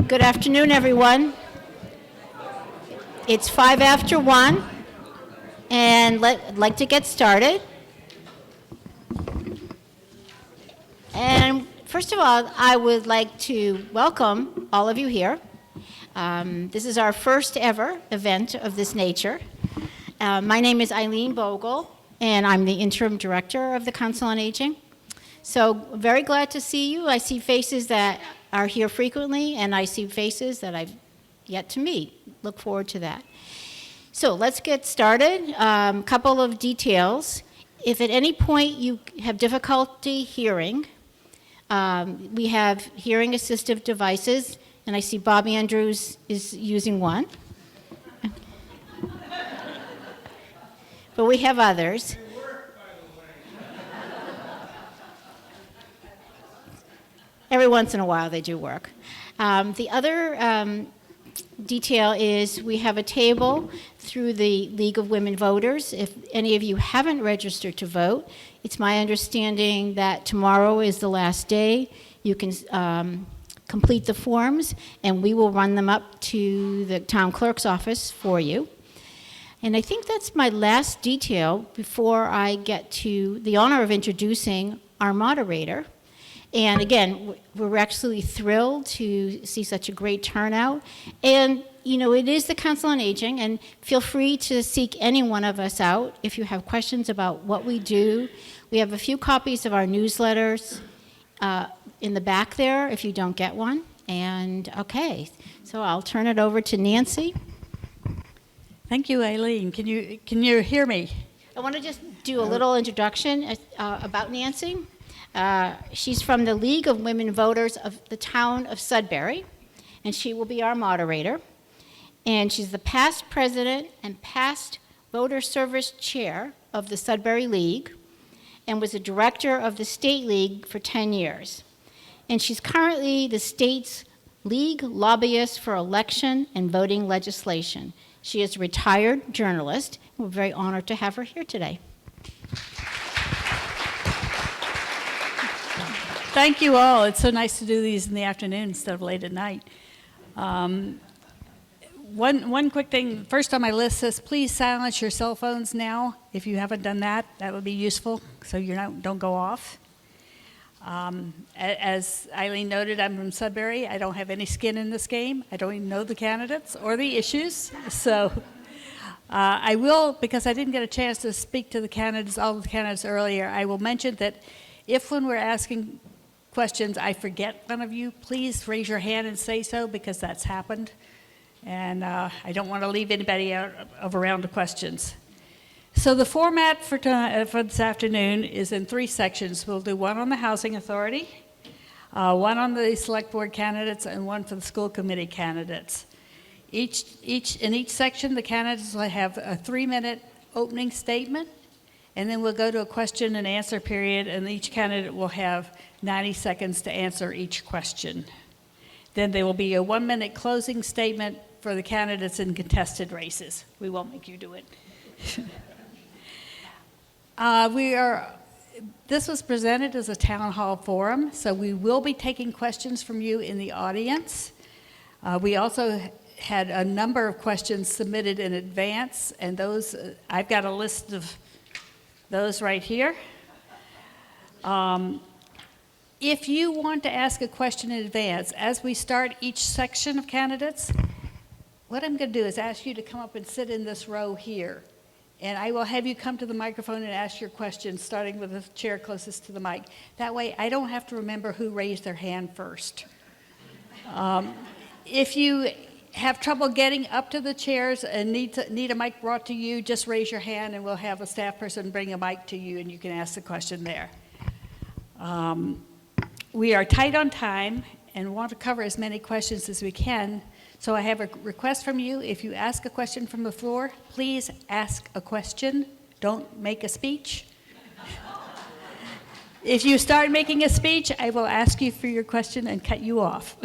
Good afternoon, everyone. It's 5 after 1, and I'd like to get started. And first of all, I would like to welcome all of you here. This is our first ever event of this nature. My name is Eileen Bogle, and I'm the interim director of the Council on Aging. So very glad to see you. I see faces that are here frequently, and I see faces that I've yet to meet. Look forward to that. So let's get started. Couple of details. If at any point you have difficulty hearing, we have hearing assistive devices, and I see Bob Andrews is using one. But we have others. Every once in a while they do work. The other detail is we have a table through the League of Women Voters. If any of you haven't registered to vote, it's my understanding that tomorrow is the last day. You can complete the forms, and we will run them up to the town clerk's office for you. And I think that's my last detail before I get to the honor of introducing our moderator. And again, we're actually thrilled to see such a great turnout. And, you know, it is the Council on Aging, and feel free to seek any one of us out if you have questions about what we do. We have a few copies of our newsletters in the back there if you don't get one. And okay, so I'll turn it over to Nancy. Thank you, Eileen. Can you hear me? I want to just do a little introduction about Nancy. She's from the League of Women Voters of the town of Sudbury, and she will be our moderator. And she's the past president and past voter service chair of the Sudbury League, and was a director of the State League for 10 years. And she's currently the state's league lobbyist for election and voting legislation. She is a retired journalist. We're very honored to have her here today. Thank you all. It's so nice to do these in the afternoon instead of late at night. One quick thing. First on my list says, please silence your cell phones now. If you haven't done that, that would be useful so you don't go off. As Eileen noted, I'm from Sudbury. I don't have any skin in this game. I don't even know the candidates or the issues. So I will, because I didn't get a chance to speak to all the candidates earlier, I will mention that if when we're asking questions I forget one of you, please raise your hand and say so, because that's happened. And I don't want to leave anybody out of a round of questions. So the format for this afternoon is in 3 sections. We'll do one on the Housing Authority, one on the Select Board candidates, and one for the school committee candidates. In each section, the candidates will have a 3-minute opening statement, and then we'll go to a question and answer period, and each candidate will have 90 seconds to answer each question. Then there will be a 1-minute closing statement for the candidates in contested races. We won't make you do it. This was presented as a town hall forum, so we will be taking questions from you in the audience. We also had a number of questions submitted in advance, and those, I've got a list of those right here. If you want to ask a question in advance, as we start each section of candidates, what I'm going to do is ask you to come up and sit in this row here. And I will have you come to the microphone and ask your questions, starting with the chair closest to the mic. That way, I don't have to remember who raised their hand first. If you have trouble getting up to the chairs and need a mic brought to you, just raise your hand and we'll have a staff person bring a mic to you and you can ask the question there. We are tight on time and want to cover as many questions as we can. So I have a request from you. If you ask a question from the floor, please ask a question. Don't make a speech. If you start making a speech, I will ask you for your question and cut you off.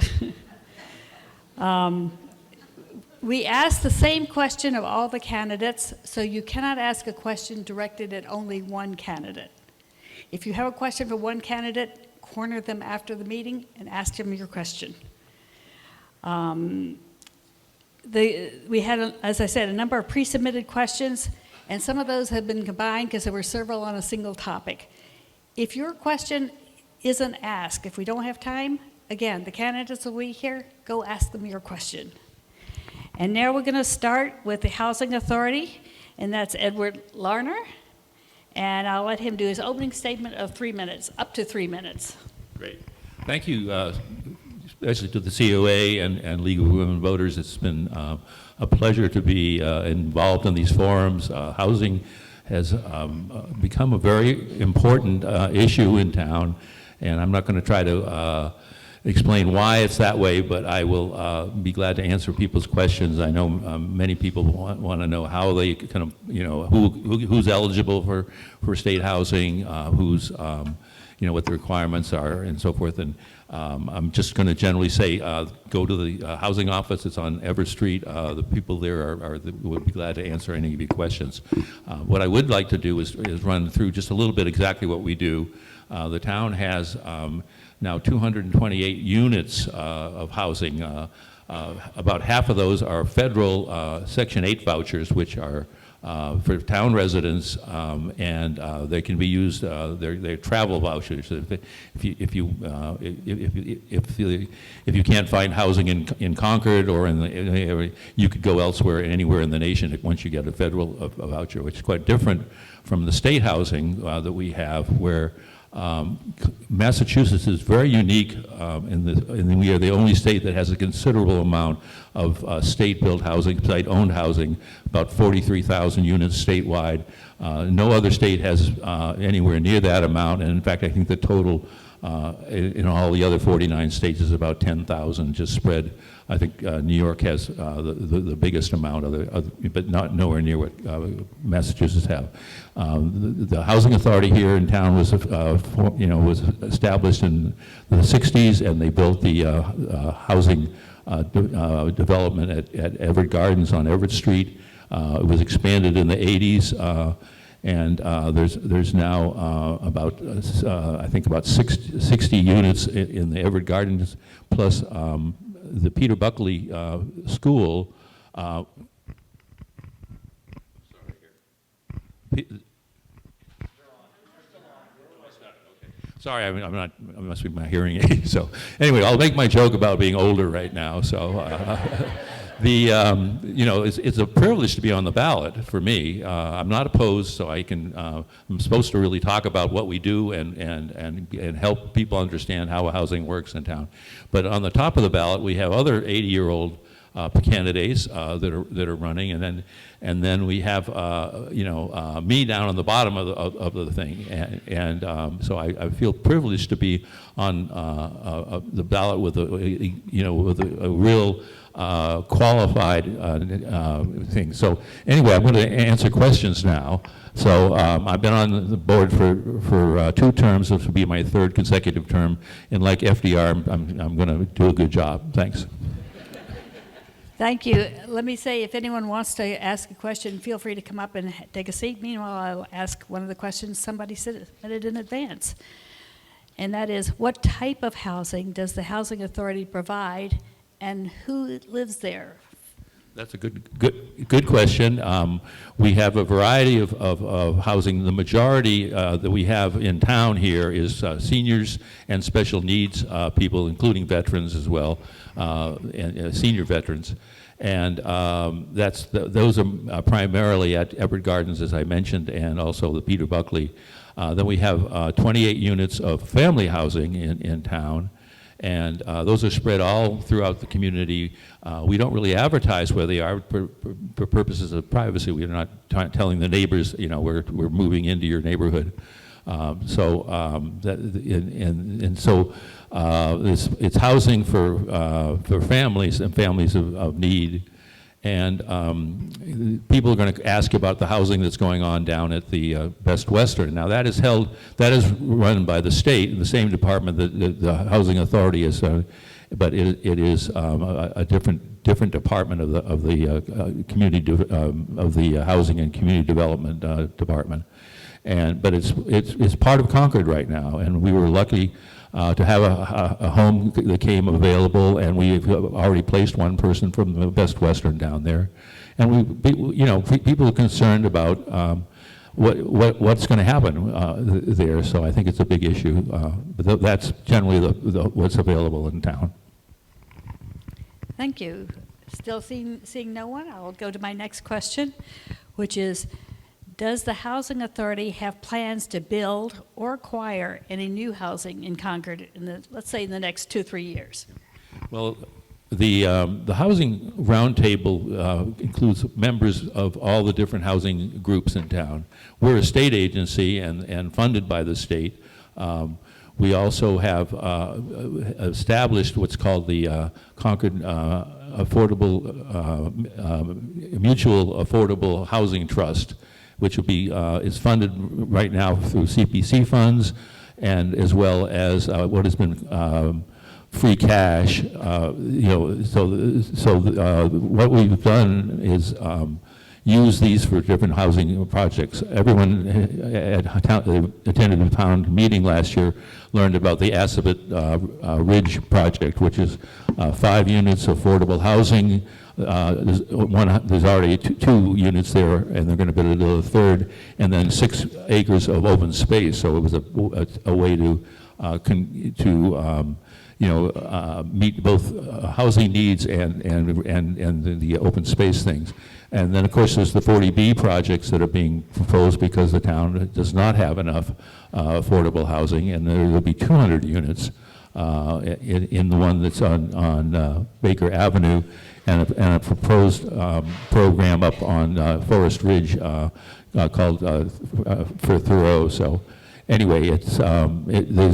We ask the same question of all the candidates, so you cannot ask a question directed at only one candidate. If you have a question for one candidate, corner them after the meeting and ask them your question. We had, as I said, a number of pre-submitted questions, and some of those have been combined because there were several on a single topic. If your question isn't asked, if we don't have time, again, the candidates will be here, go ask them your question. And now we're going to start with the Housing Authority, and that's Edward Larner. And I'll let him do his opening statement of 3 minutes, up to 3 minutes. Great. Thank you, especially to the COA and League of Women Voters. It's been a pleasure to be involved in these forums. Housing has become a very important issue in town, and I'm not going to try to explain why it's that way, but I will be glad to answer people's questions. I know many people want to know how they kind of, who's eligible for state housing, who's, what the requirements are and so forth. And I'm just going to generally say, go to the housing office. It's on Everett Street. The people there would be glad to answer any of your questions. What I would like to do is run through just a little bit exactly what we do. The town has now 228 units of housing. About half of those are federal Section 8 vouchers, which are for town residents, and they can be used. They're travel vouchers. If you can't find housing in Concord or in the area, you could go elsewhere, anywhere in the nation once you get a federal voucher, which is quite different from the state housing that we have, where Massachusetts is very unique in we are the only state that has a considerable amount of state-built housing, site-owned housing, about 43,000 units statewide. No other state has anywhere near that amount, and in fact, I think the total in all the other 49 states is about 10,000, just spread. I think New York has the biggest amount, but nowhere near what Massachusetts have. The housing authority here in town was established in the 60s, and they built the housing development at Everett Gardens on Everett Street. It was expanded in the 80s. And there's now about I think about 60 units in the Everett Gardens, plus the Peter Buckley School. Sorry, I'm not. It must be my hearing aid. So anyway, I'll make my joke about being older right now. So. It's a privilege to be on the ballot for me. I'm not opposed, so I'm supposed to really talk about what we do and help people understand how housing works in town. But on the top of the ballot, we have other 80-year-old candidates that are running, and then we have me down on the bottom of the thing, and so I feel privileged to be on the ballot with a real qualified thing. So anyway, I'm going to answer questions now. So I've been on the board for 2 terms. This will be my 3rd consecutive term, and like FDR, I'm going to do a good job. Thanks. Thank you. Let me say, if anyone wants to ask a question, feel free to come up and take a seat. Meanwhile, I'll ask one of the questions somebody submitted in advance. And that is, what type of housing does the Housing Authority provide, and who lives there? That's a good question. We have a variety of housing. The majority that we have in town here is seniors and special needs people, including veterans as well, and senior veterans. And those are primarily at Everett Gardens, as I mentioned, and also the Peter Buckley. Then we have 28 units of family housing in town. And those are spread all throughout the community. We don't really advertise where they are for purposes of privacy. We're not telling the neighbors, we're moving into your neighborhood. So it's housing for families and families of need. And people are going to ask about the housing that's going on down at the Best Western. Now that is run by the state, the same department that the Housing Authority is, but it is a different department of the community of the Housing and Community Development Department. But it's part of Concord right now, and we were lucky to have a home that came available, and we've already placed one person from the Best Western down there. And people are concerned about what's going to happen there. So I think it's a big issue. But that's generally what's available in town. Thank you. Still seeing no one, I'll go to my next question, which is, does the Housing Authority have plans to build or acquire any new housing in Concord let's say in the next 2-3 years? Well, the Housing Roundtable includes members of all the different housing groups in town. We're a state agency and funded by the state. We also have established what's called the Concord Mutual Affordable Housing Trust, which will be is funded right now through CPC funds, and as well as what has been free cash. What we've done is use these for different housing projects. Everyone attended the town meeting last year learned about the Assabet Ridge project, which is 5 units affordable housing. There's already two units there, and they're going to build a third, and then 6 acres of open space. So it was a way to meet both housing needs and the open space things. And then, of course, there's the 40B projects that are being proposed because the town does not have enough affordable housing, and there will be 200 units in the one that's on Baker Avenue, and a proposed program up on Forest Ridge called for Thoreau. So anyway, there's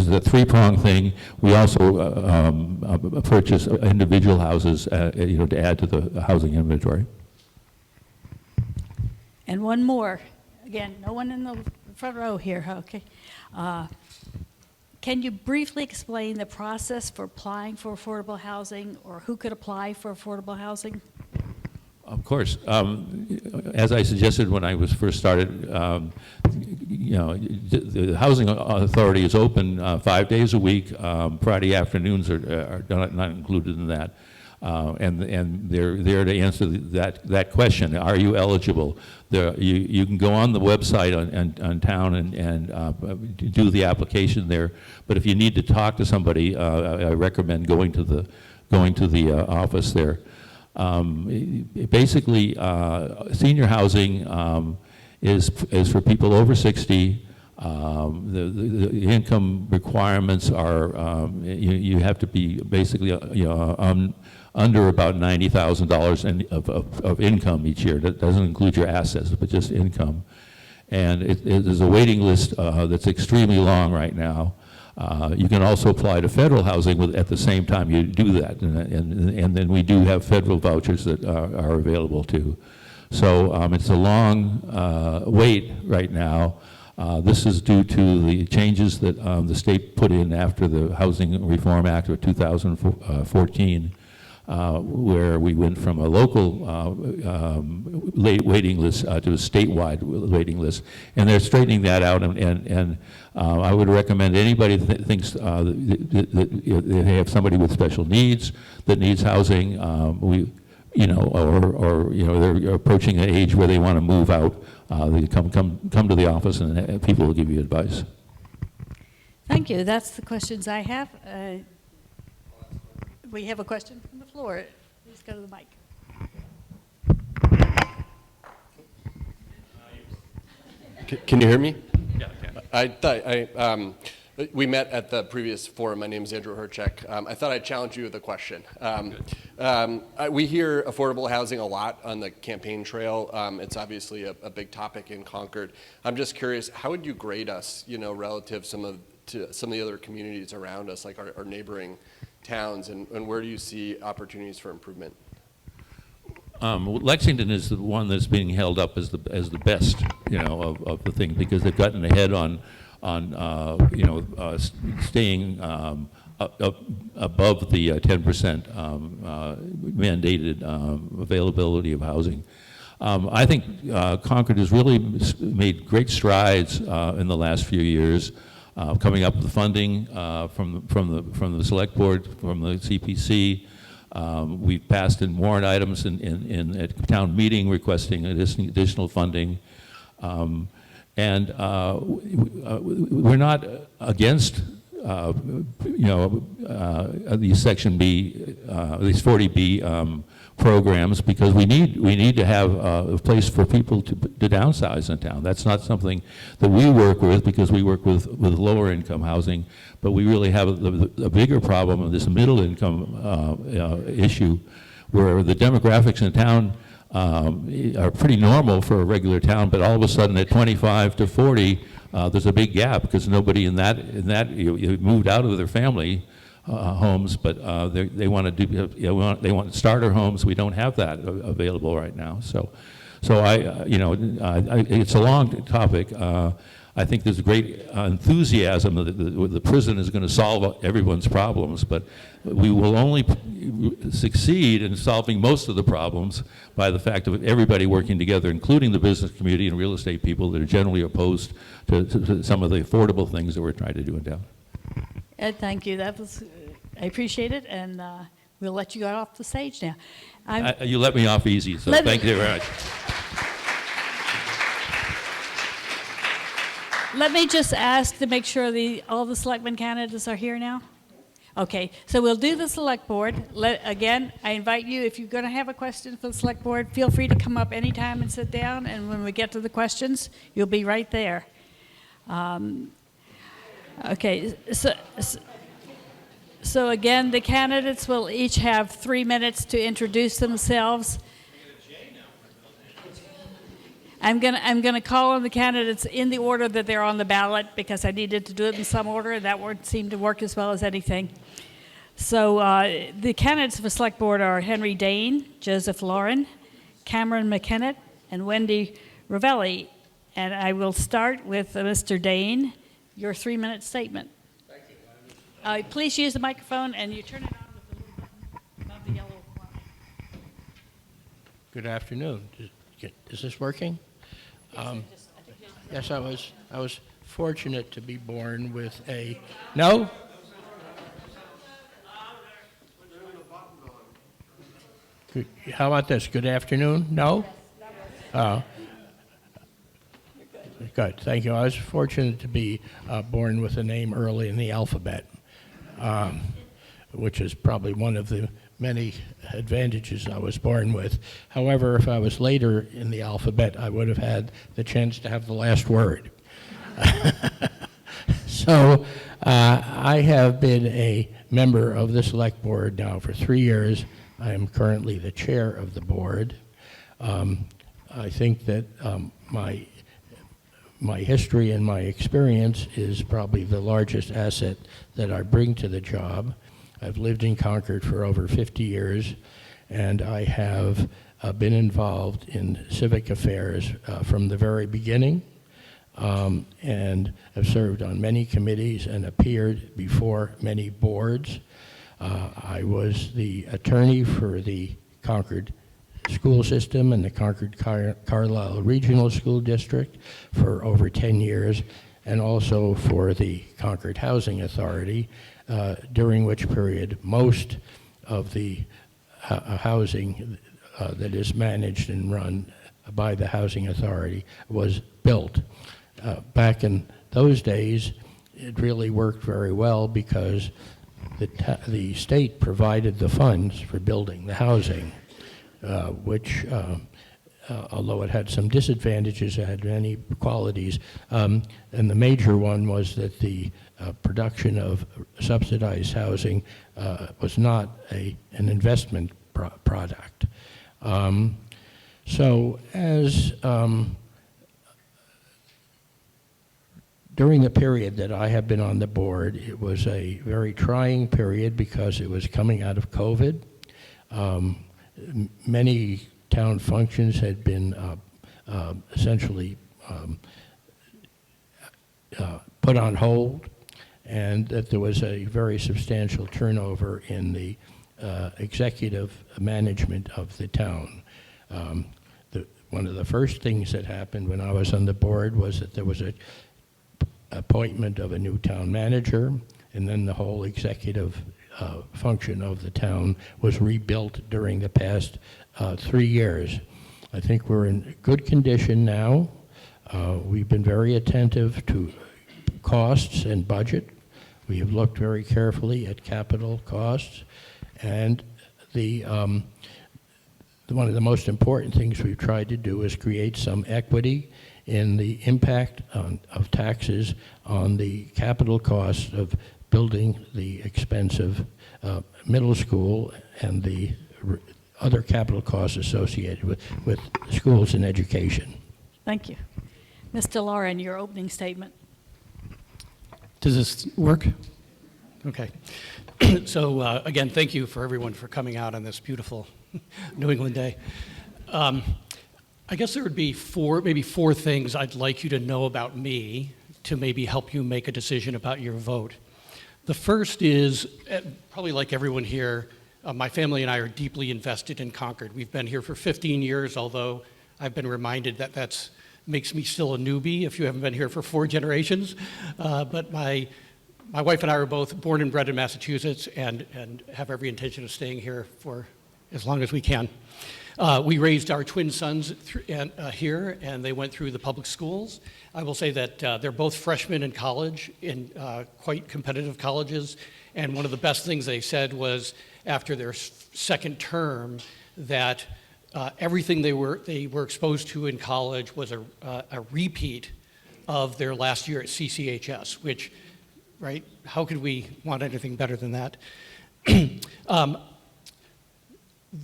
the 3-prong thing. We also purchase individual houses, to add to the housing inventory. And one more. Again, no one in the front row here, okay. Can you briefly explain the process for applying for affordable housing, or who could apply for affordable housing? Of course. As I suggested when I was first started, the Housing Authority is open 5 days a week. Friday afternoons are not included in that. And they're there to answer that question. Are you eligible? You can go on the website on town and do the application there. But if you need to talk to somebody, I recommend going to the office there. Basically, senior housing is for people over 60. The income requirements are you have to be basically under about $90,000 of income each year. That doesn't include your assets, but just income. And there's a waiting list that's extremely long right now. You can also apply to federal housing at the same time you do that, and then we do have federal vouchers that are available too. So it's a long wait right now. This is due to the changes that the state put in after the Housing Reform Act of 2014, where we went from a local waiting list to a statewide waiting list. And they're straightening that out, and I would recommend anybody that thinks that they have somebody with special needs that needs housing, or they're approaching an age where they want to move out, they come to the office, and people will give you advice. Thank you. That's the questions I have. We have a question from the floor. Please go to the mic. Can you hear me? Yeah, I can. We met at the previous forum. My name is Andrew Herchek. I thought I'd challenge you with a question. We hear affordable housing a lot on the campaign trail. It's obviously a big topic in Concord. I'm just curious, how would you grade us, relative to some of the other communities around us, like our neighboring towns, and where do you see opportunities for improvement? Lexington is the one that's being held up as the best, of the thing, because they've gotten ahead on staying above the 10% mandated availability of housing. I think Concord has really made great strides in the last few years. coming up with funding from the select board, from the CPC. We've passed in warrant items at town meeting requesting additional funding. We're not against these Section B, these 40B programs, because we need to have a place for people to downsize in town. That's not something that we work with, because we work with lower income housing, but we really have a bigger problem of this middle income issue, where the demographics in town are pretty normal for a regular town, but all of a sudden at 25 to 40, there's a big gap, because nobody in that you moved out of their family homes, but they want to do they want starter homes. We don't have that available right now. So it's a long topic. I think there's great enthusiasm that the prison is going to solve everyone's problems, but we will only succeed in solving most of the problems by the fact of everybody working together, including the business community and real estate people that are generally opposed to some of the affordable things that we're trying to do in town. Ed, thank you. I appreciate it, and we'll let you go off the stage now. You let me off easy, so thank you very much. Let me just ask to make sure all the selectmen candidates are here now. Okay, so we'll do the select board. Again, I invite you, if you're going to have a question for the select board, feel free to come up anytime and sit down, and when we get to the questions, you'll be right there. Okay, so again, the candidates will each have 3 minutes to introduce themselves. I'm gonna call on the candidates in the order that they're on the ballot, because I needed to do it in some order. That word seemed to work as well as anything. So the candidates for select board are Henry Dane, Joseph Lauren, Cameron McKennett, and Wendy Ravelli. And I will start with Mr. Dane. Your 3-minute statement. Thank you. Please use the microphone, and you turn it on with the little button above the yellow line. Good afternoon. Is this working? Yes, I was fortunate to be born with a no. Good, how about this? Good afternoon. No. Good, thank you. I was fortunate to be born with a name early in the alphabet, which is probably one of the many advantages I was born with. However, if I was later in the alphabet, I would have had the chance to have the last word. So I have been a member of the select board now for 3 years. I am currently the chair of the board. I think that my history and my experience is probably the largest asset that I bring to the job. I've lived in Concord for over 50 years, and I have been involved in civic affairs from the very beginning, and have served on many committees and appeared before many boards. I was the attorney for the Concord school system and the Concord Carlisle Regional School District for over 10 years, and also for the Concord Housing Authority, during which period most of the housing that is managed and run by the Housing Authority was built. Back in those days, it really worked very well because the state provided the funds for building the housing, which, although it had some disadvantages, it had many qualities. And the major one was that the production of subsidized housing was not an investment product. So as during the period that I have been on the board, it was a very trying period because it was coming out of COVID. Many town functions had been essentially put on hold, and that there was a very substantial turnover in the executive management of the town. One of the first things that happened when I was on the board was that there was a appointment of a new town manager, and then the whole executive function of the town was rebuilt during the past 3 years. I think we're in good condition now. We've been very attentive to costs and budget. We have looked very carefully at capital costs, and one of the most important things we've tried to do is create some equity in the impact of taxes on the capital costs of building the expensive middle school and the other capital costs associated with schools and education. Thank you. Mr. Lauren, your opening statement. Does this work? Okay. So again, thank you for everyone for coming out on this beautiful New England day. I guess there would be maybe four things I'd like you to know about me to maybe help you make a decision about your vote. The first is, probably like everyone here, my family and I are deeply invested in Concord. We've been here for 15 years, although I've been reminded that that's makes me still a newbie if you haven't been here for 4 generations. But my wife and I are both born and bred in Massachusetts and have every intention of staying here for as long as we can. We raised our twin sons here, and they went through the public schools. I will say that they're both freshmen in college, in quite competitive colleges, and one of the best things they said was after their second term that everything they were exposed to in college was a repeat of their last year at CCHS, which, right, how could we want anything better than that?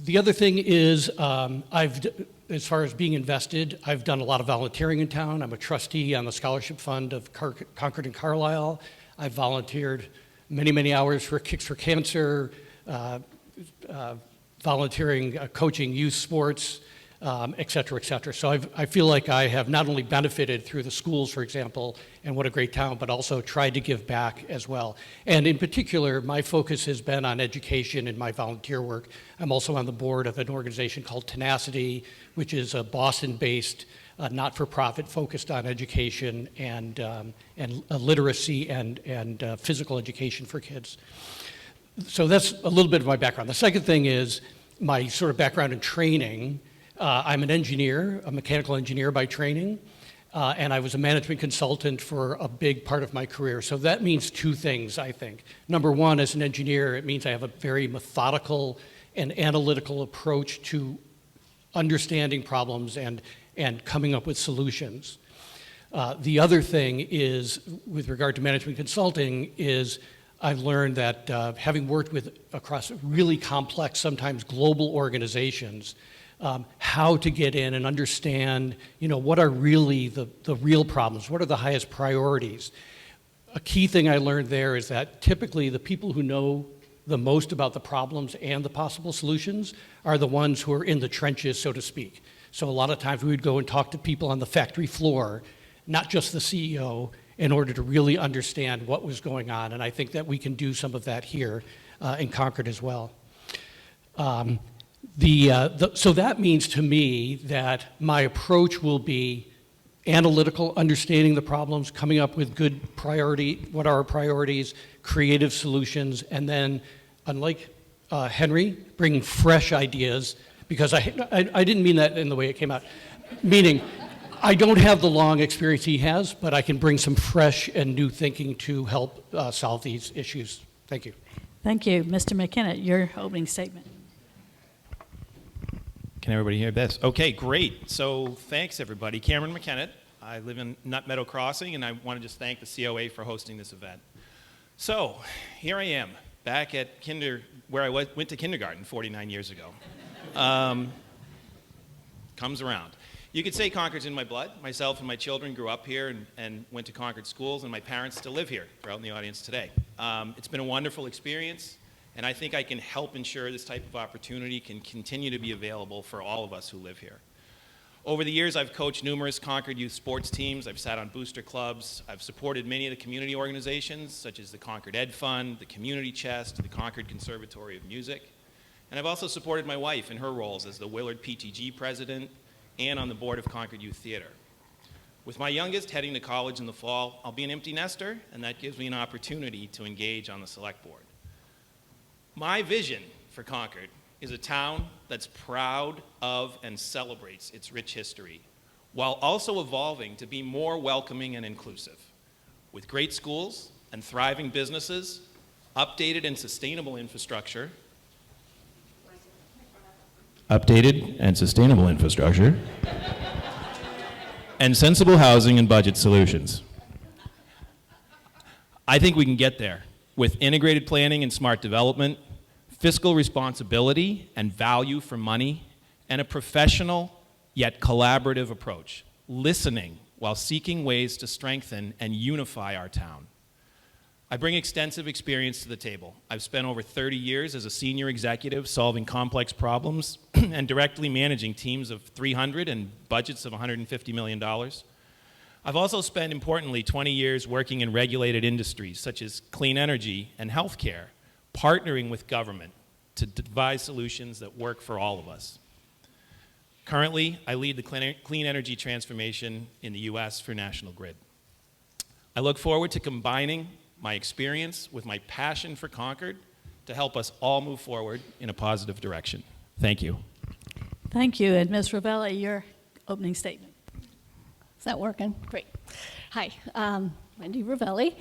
The other thing is, as far as being invested, I've done a lot of volunteering in town. I'm a trustee on the scholarship fund of Concord and Carlisle. I've volunteered many, many hours for Kicks for Cancer, volunteering, coaching youth sports, et cetera, et cetera. So I feel like I have not only benefited through the schools, for example, and what a great town, but also tried to give back as well. And in particular, my focus has been on education in my volunteer work. I'm also on the board of an organization called Tenacity, which is a Boston-based not-for-profit focused on education and literacy and physical education for kids. So that's a little bit of my background. The second thing is my sort of background in training. I'm an engineer, a mechanical engineer by training, and I was a management consultant for a big part of my career. So that means 2 things, I think. Number one, as an engineer, it means I have a very methodical and analytical approach to understanding problems and coming up with solutions. The other thing is, with regard to management consulting, is I've learned that having worked across really complex, sometimes global organizations, how to get in and understand, what are really the real problems, what are the highest priorities. A key thing I learned there is that typically the people who know the most about the problems and the possible solutions are the ones who are in the trenches, so to speak. So a lot of times we would go and talk to people on the factory floor, not just the CEO, in order to really understand what was going on. And I think that we can do some of that here in Concord as well. So that means to me that my approach will be analytical, understanding the problems, coming up with good what are our priorities, creative solutions, and then, unlike Henry, bringing fresh ideas, because I didn't mean that in the way it came out, meaning I don't have the long experience he has, but I can bring some fresh and new thinking to help solve these issues. Thank you. Thank you. Mr. McKinnott, your opening statement. Can everybody hear this? Okay, great. So thanks, everybody. Cameron McKinnott. I live in Nut Meadow Crossing, and I want to just thank the COA for hosting this event. So here I am, back at where I went to kindergarten 49 years ago. Comes around. You could say Concord's in my blood. Myself and my children grew up here and went to Concord schools, and my parents still live here. They're out in the audience today. It's been a wonderful experience, and I think I can help ensure this type of opportunity can continue to be available for all of us who live here. Over the years, I've coached numerous Concord youth sports teams. I've sat on booster clubs. I've supported many of the community organizations, such as the Concord Ed Fund, the Community Chest, the Concord Conservatory of Music. And I've also supported my wife in her roles as the Willard PTG president and on the board of Concord Youth Theater. With my youngest heading to college in the fall, I'll be an empty nester, and that gives me an opportunity to engage on the select board. My vision for Concord is a town that's proud of and celebrates its rich history, while also evolving to be more welcoming and inclusive, with great schools and thriving businesses, updated and sustainable infrastructure, and sensible housing and budget solutions. I think we can get there with integrated planning and smart development, fiscal responsibility and value for money, and a professional yet collaborative approach, listening while seeking ways to strengthen and unify our town. I bring extensive experience to the table. I've spent over 30 years as a senior executive solving complex problems and directly managing teams of 300 and budgets of $150 million. I've also spent, importantly, 20 years working in regulated industries such as clean energy and healthcare, partnering with government to devise solutions that work for all of us. Currently, I lead the clean energy transformation in the U.S. for National Grid. I look forward to combining my experience with my passion for Concord to help us all move forward in a positive direction. Thank you. Thank you. And Ms. Ravelli, your opening statement. Is that working? Great. Hi, Wendy Ravelli.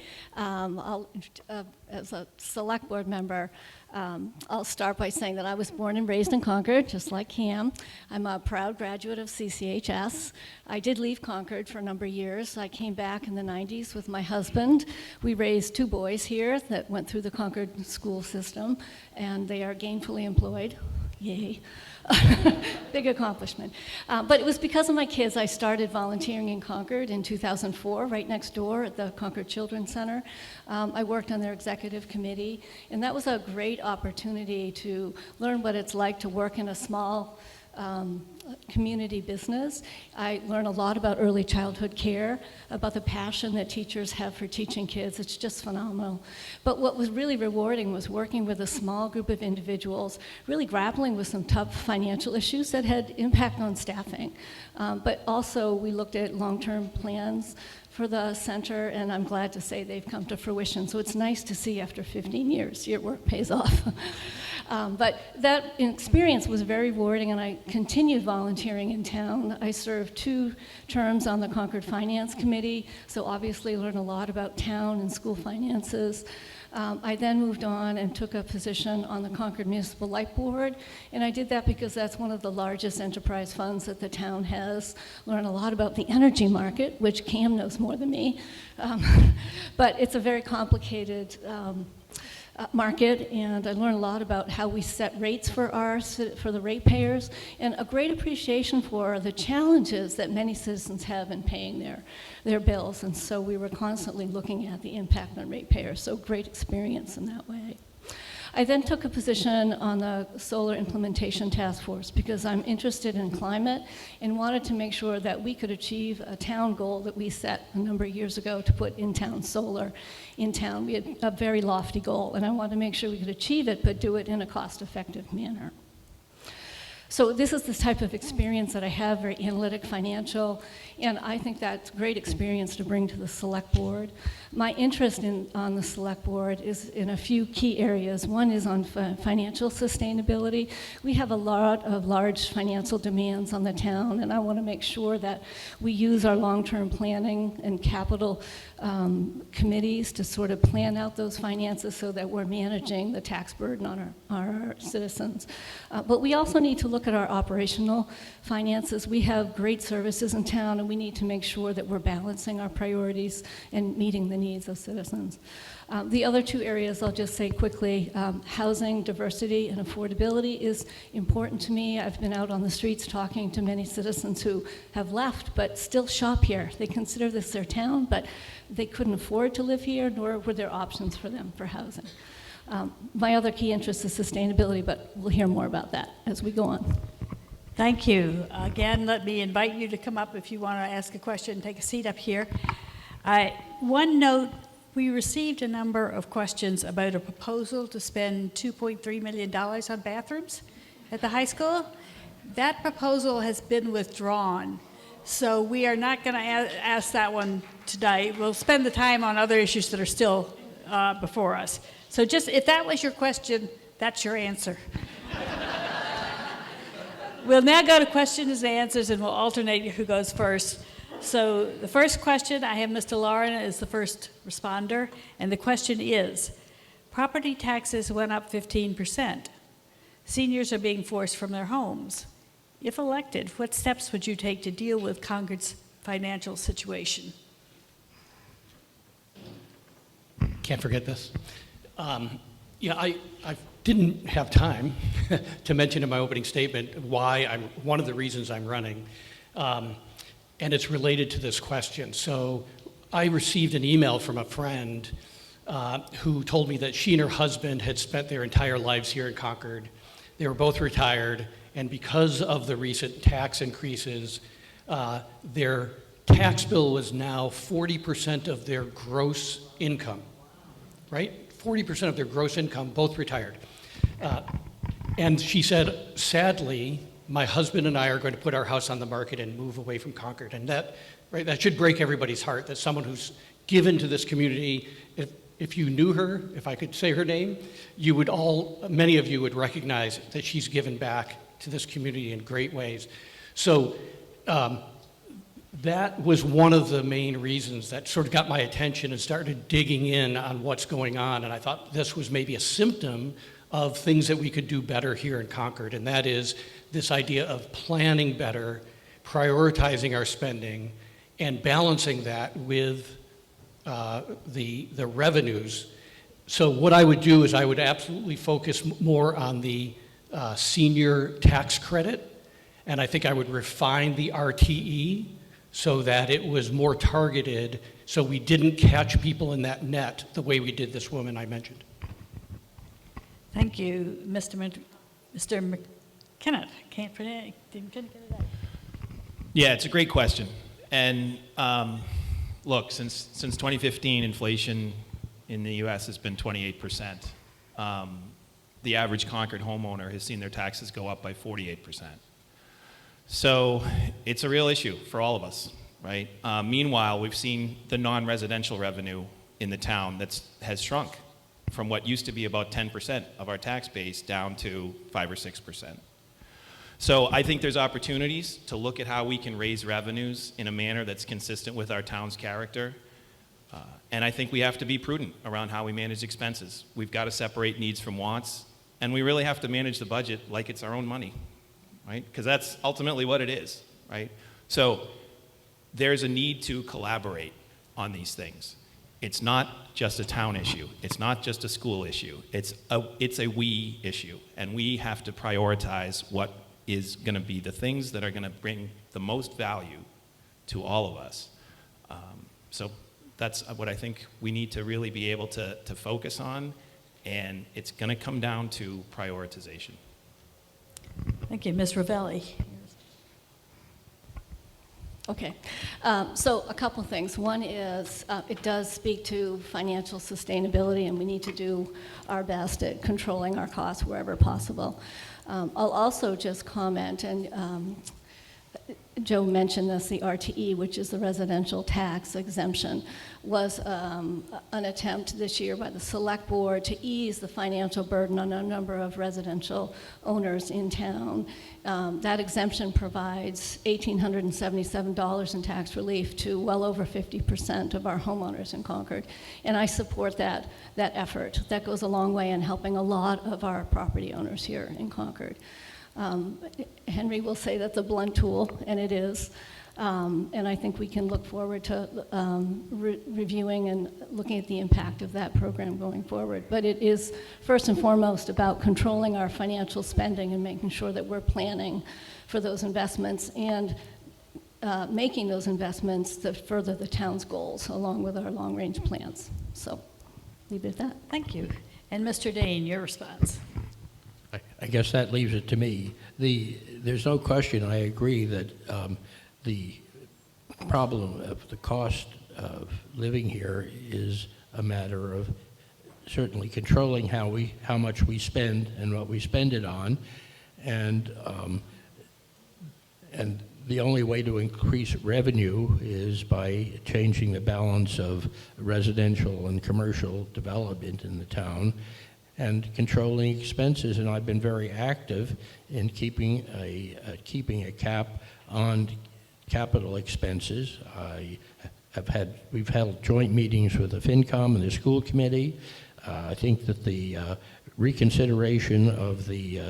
As a select board member, I'll start by saying that I was born and raised in Concord, just like Cam. I'm a proud graduate of CCHS. I did leave Concord for a number of years. I came back in the 90s with my husband. We raised 2 boys here that went through the Concord school system, and they are gainfully employed. Yay. Big accomplishment. But it was because of my kids I started volunteering in Concord in 2004, right next door at the Concord Children's Center. I worked on their executive committee, and that was a great opportunity to learn what it's like to work in a small community business. I learned a lot about early childhood care, about the passion that teachers have for teaching kids. It's just phenomenal. But what was really rewarding was working with a small group of individuals, really grappling with some tough financial issues that had impact on staffing. But also we looked at long-term plans for the center, and I'm glad to say they've come to fruition. So it's nice to see after 15 years your work pays off. But that experience was very rewarding, and I continued volunteering in town. I served 2 terms on the Concord Finance Committee, so obviously learned a lot about town and school finances. I then moved on and took a position on the Concord Municipal Light Board, and I did that because that's one of the largest enterprise funds that the town has. Learned a lot about the energy market, which Cam knows more than me, but it's a very complicated market, and I learned a lot about how we set rates for the ratepayers, and a great appreciation for the challenges that many citizens have in paying their bills. And so we were constantly looking at the impact on ratepayers, so great experience in that way. I then took a position on the Solar Implementation Task Force because I'm interested in climate and wanted to make sure that we could achieve a town goal that we set a number of years ago to put in-town solar in town. We had a very lofty goal, and I wanted to make sure we could achieve it, but do it in a cost-effective manner. So this is the type of experience that I have, very analytic, financial, and I think that's great experience to bring to the select board. My interest on the select board is in a few key areas. One is on financial sustainability. We have a lot of large financial demands on the town, and I want to make sure that we use our long-term planning and capital committees to sort of plan out those finances so that we're managing the tax burden on our citizens. But we also need to look at our operational finances. We have great services in town, and we need to make sure that we're balancing our priorities and meeting the needs of citizens. The other 2 areas I'll just say quickly, housing, diversity, and affordability is important to me. I've been out on the streets talking to many citizens who have left but still shop here. They consider this their town, but they couldn't afford to live here, nor were there options for them for housing. My other key interest is sustainability, but we'll hear more about that as we go on. Thank you. Again, let me invite you to come up if you want to ask a question. Take a seat up here. One note, we received a number of questions about a proposal to spend $2.3 million on bathrooms at the high school. That proposal has been withdrawn So we are not going to ask that one tonight. We'll spend the time on other issues that are still before us. So just, if that was your question, that's your answer. We'll now go to questions and answers, and we'll alternate who goes first. So the first question, I have Mr. Lauren as the first responder, and the question is, property taxes went up 15%. Seniors are being forced from their homes. If elected, what steps would you take to deal with Concord's financial situation? Can't forget this. I didn't have time to mention in my opening statement one of the reasons I'm running, and it's related to this question. So I received an email from a friend who told me that she and her husband had spent their entire lives here in Concord. They were both retired, and because of the recent tax increases, their tax bill was now 40% of their gross income, right? 40% of their gross income, both retired. And she said, sadly, my husband and I are going to put our house on the market and move away from Concord. And that should break everybody's heart, that someone who's given to this community, if you knew her, if I could say her name, many of you would recognize that she's given back to this community in great ways. So that was one of the main reasons that sort of got my attention and started digging in on what's going on. And I thought this was maybe a symptom of things that we could do better here in Concord. And that is this idea of planning better, prioritizing our spending, and balancing that with the revenues. So what I would do is I would absolutely focus more on the senior tax credit. And I think I would refine the RTE so that it was more targeted, so we didn't catch people in that net the way we did this woman I mentioned. Thank you, Mr. McKenna. Didn't get it out. Yeah, it's a great question. And look, since 2015, inflation in the U.S. has been 28%. The average Concord homeowner has seen their taxes go up by 48%. So it's a real issue for all of us, right? Meanwhile, we've seen the non-residential revenue in the town has shrunk from what used to be about 10% of our tax base down to 5 or 6%. So I think there's opportunities to look at how we can raise revenues in a manner that's consistent with our town's character. And I think we have to be prudent around how we manage expenses. We've got to separate needs from wants, and we really have to manage the budget like it's our own money, right? Because that's ultimately what it is, right? So there's a need to collaborate on these things. It's not just a town issue. It's not just a school issue. It's a we issue, and we have to prioritize what is going to be the things that are going to bring the most value to all of us. So that's what I think we need to really be able to focus on, and it's going to come down to prioritization. Thank you, Ms. Ravelli. Okay, so a couple things. One is it does speak to financial sustainability, and we need to do our best at controlling our costs wherever possible. I'll also just comment, and Joe mentioned this, the RTE, which is the residential tax exemption, was an attempt this year by the Select Board to ease the financial burden on a number of residential owners in town. That exemption provides $1,877 in tax relief to well over 50% of our homeowners in Concord. And I support that effort. That goes a long way in helping a lot of our property owners here in Concord. Henry will say that's a blunt tool, and it is. And I think we can look forward to reviewing and looking at the impact of that program going forward. But it is first and foremost about controlling our financial spending and making sure that we're planning for those investments and making those investments that further the town's goals along with our long-range plans. So leave it at that. Thank you. And Mr. Dane, your response. I guess that leaves it to me. There's no question, I agree that the problem of the cost of living here is a matter of certainly controlling how much we spend and what we spend it on, and the only way to increase revenue is by changing the balance of residential and commercial development in the town and controlling expenses. And I've been very active in keeping a cap on capital expenses. We've held joint meetings with the FinCom and the school committee. I think that the reconsideration of the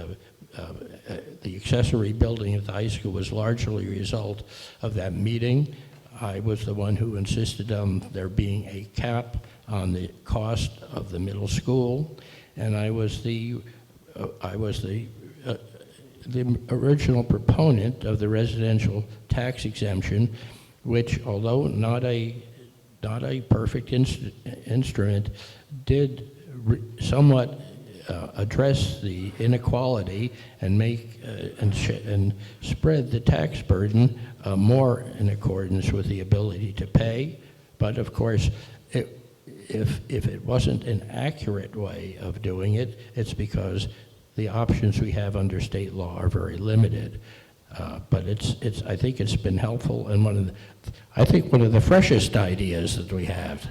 accessory building at the high school was largely a result of that meeting. I was the one who insisted on there being a cap on the cost of the middle school, and I was the original proponent of the residential tax exemption, which, although not a perfect instrument, did somewhat address the inequality and make and spread the tax burden more in accordance with the ability to pay. But of course, if it wasn't an accurate way of doing it, it's because the options we have under state law are very limited. But I think it's been helpful, and I think one of the freshest ideas that we have.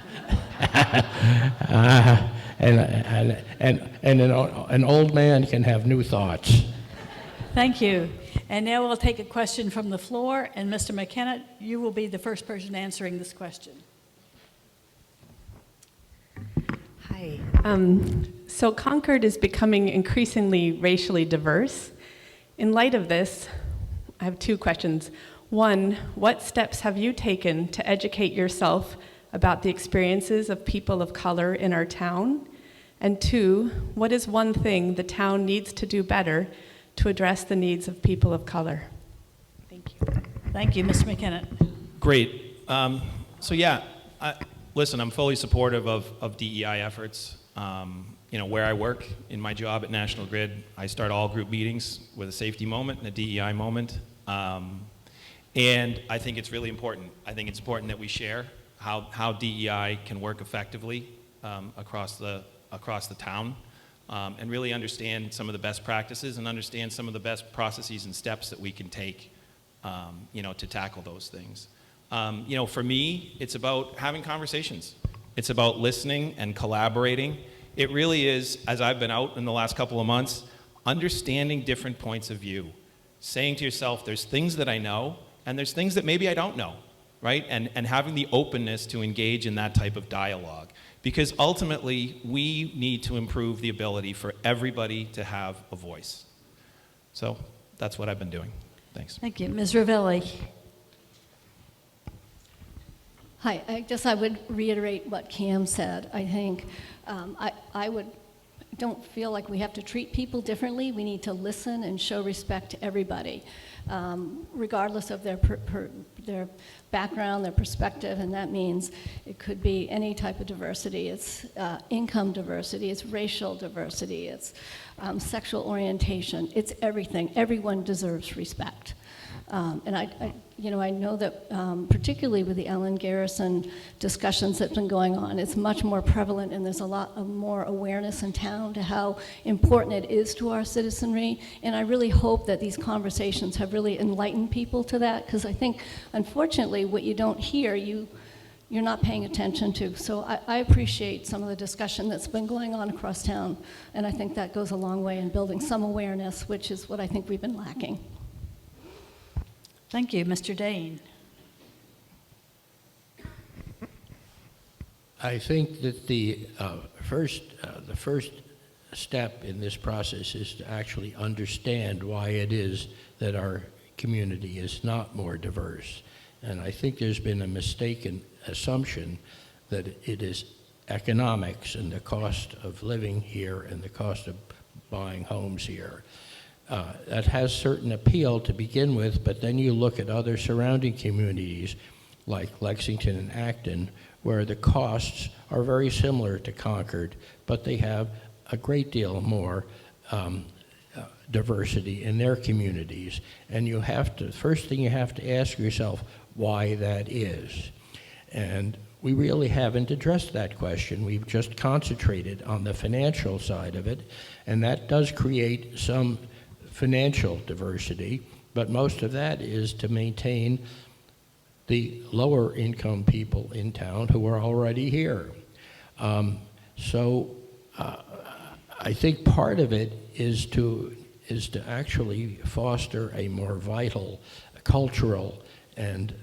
And an old man can have new thoughts. Thank you. And now we'll take a question from the floor. And Mr. McKenna, you will be the first person answering this question. Hi. So Concord is becoming increasingly racially diverse. In light of this, I have two questions. One, what steps have you taken to educate yourself about the experiences of people of color in our town? And two, what is one thing the town needs to do better to address the needs of people of color? Thank you. Thank you, Mr. McKenna. Great. Listen, I'm fully supportive of DEI efforts. Where I work in my job at National Grid, I start all group meetings with a safety moment and a DEI moment. And I think it's really important. I think it's important that we share how DEI can work effectively across the town, and really understand some of the best practices and understand some of the best processes and steps that we can take, to tackle those things. For me, it's about having conversations. It's about listening and collaborating. It really is, as I've been out in the last couple of months, understanding different points of view. Saying to yourself, there's things that I know, and there's things that maybe I don't know, right? And having the openness to engage in that type of dialogue. Because ultimately, we need to improve the ability for everybody to have a voice. So that's what I've been doing. Thanks. Thank you. Ms. Ravelli. Hi, I guess I would reiterate what Cam said. I think I don't feel like we have to treat people differently. We need to listen and show respect to everybody, regardless of their background, their perspective, and that means it could be any type of diversity. It's income diversity, it's racial diversity, it's sexual orientation, it's everything. Everyone deserves respect. And I know that particularly with the Ellen Garrison discussions that's been going on, it's much more prevalent, and there's a lot of more awareness in town to how important it is to our citizenry. And I really hope that these conversations have really enlightened people to that, because I think, unfortunately, what you don't hear, you're not paying attention to. So I appreciate some of the discussion that's been going on across town, and I think that goes a long way in building some awareness, which is what I think we've been lacking. Thank you. Mr. Dane. I think that the first step in this process is to actually understand why it is that our community is not more diverse. And I think there's been a mistaken assumption that it is economics and the cost of living here and the cost of buying homes here. That has certain appeal to begin with, but then you look at other surrounding communities like Lexington and Acton, where the costs are very similar to Concord, but they have a great deal more diversity in their communities. And first thing you have to ask yourself why that is. And we really haven't addressed that question. We've just concentrated on the financial side of it, and that does create some financial diversity, but most of that is to maintain the lower income people in town who are already here. So I think part of it is to actually foster a more vital cultural and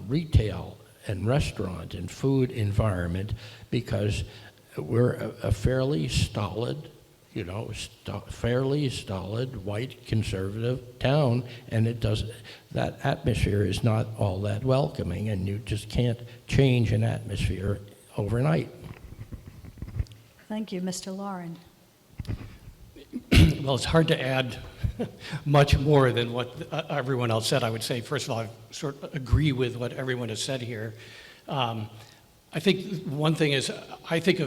retail and restaurant and food environment, because we're a fairly stolid, fairly stolid white conservative town, and that atmosphere is not all that welcoming, and you just can't change an atmosphere overnight. Thank you, Mr. Lauren. Well, it's hard to add much more than what everyone else said. I would say, first of all, I sort of agree with what everyone has said here. I think one thing is, I think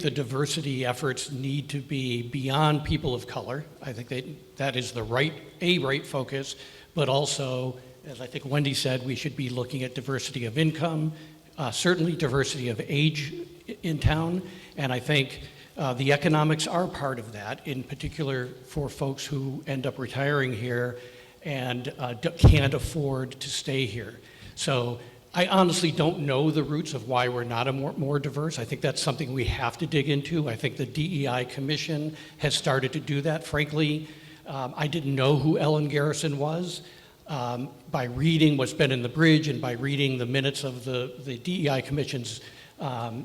the diversity efforts need to be beyond people of color. I think that is the right focus, but also, as I think Wendy said, we should be looking at diversity of income, certainly diversity of age in town, and I think the economics are part of that, in particular for folks who end up retiring here and can't afford to stay here. So I honestly don't know the roots of why we're not more diverse. I think that's something we have to dig into. I think the DEI Commission has started to do that. Frankly, I didn't know who Ellen Garrison was. By reading what's been in the bridge and by reading the minutes of the DEI Commission's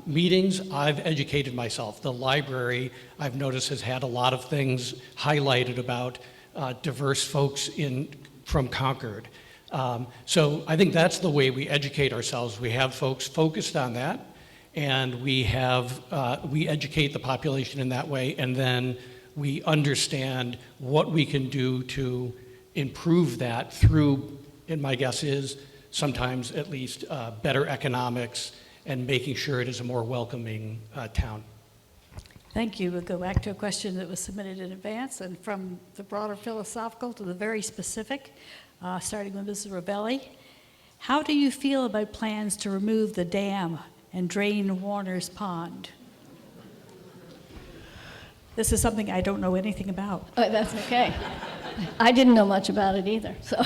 meetings, I've educated myself. The library, I've noticed, has had a lot of things highlighted about diverse folks from Concord. So I think that's the way we educate ourselves. We have folks focused on that, and we educate the population in that way, and then we understand what we can do to improve that through, and my guess is, sometimes at least better economics and making sure it is a more welcoming town. Thank you. We'll go back to a question that was submitted in advance, and from the broader philosophical to the very specific, starting with Mrs. Rebelli. How do you feel about plans to remove the dam and drain Warner's Pond? This is something I don't know anything about. Oh, that's okay. I didn't know much about it either. So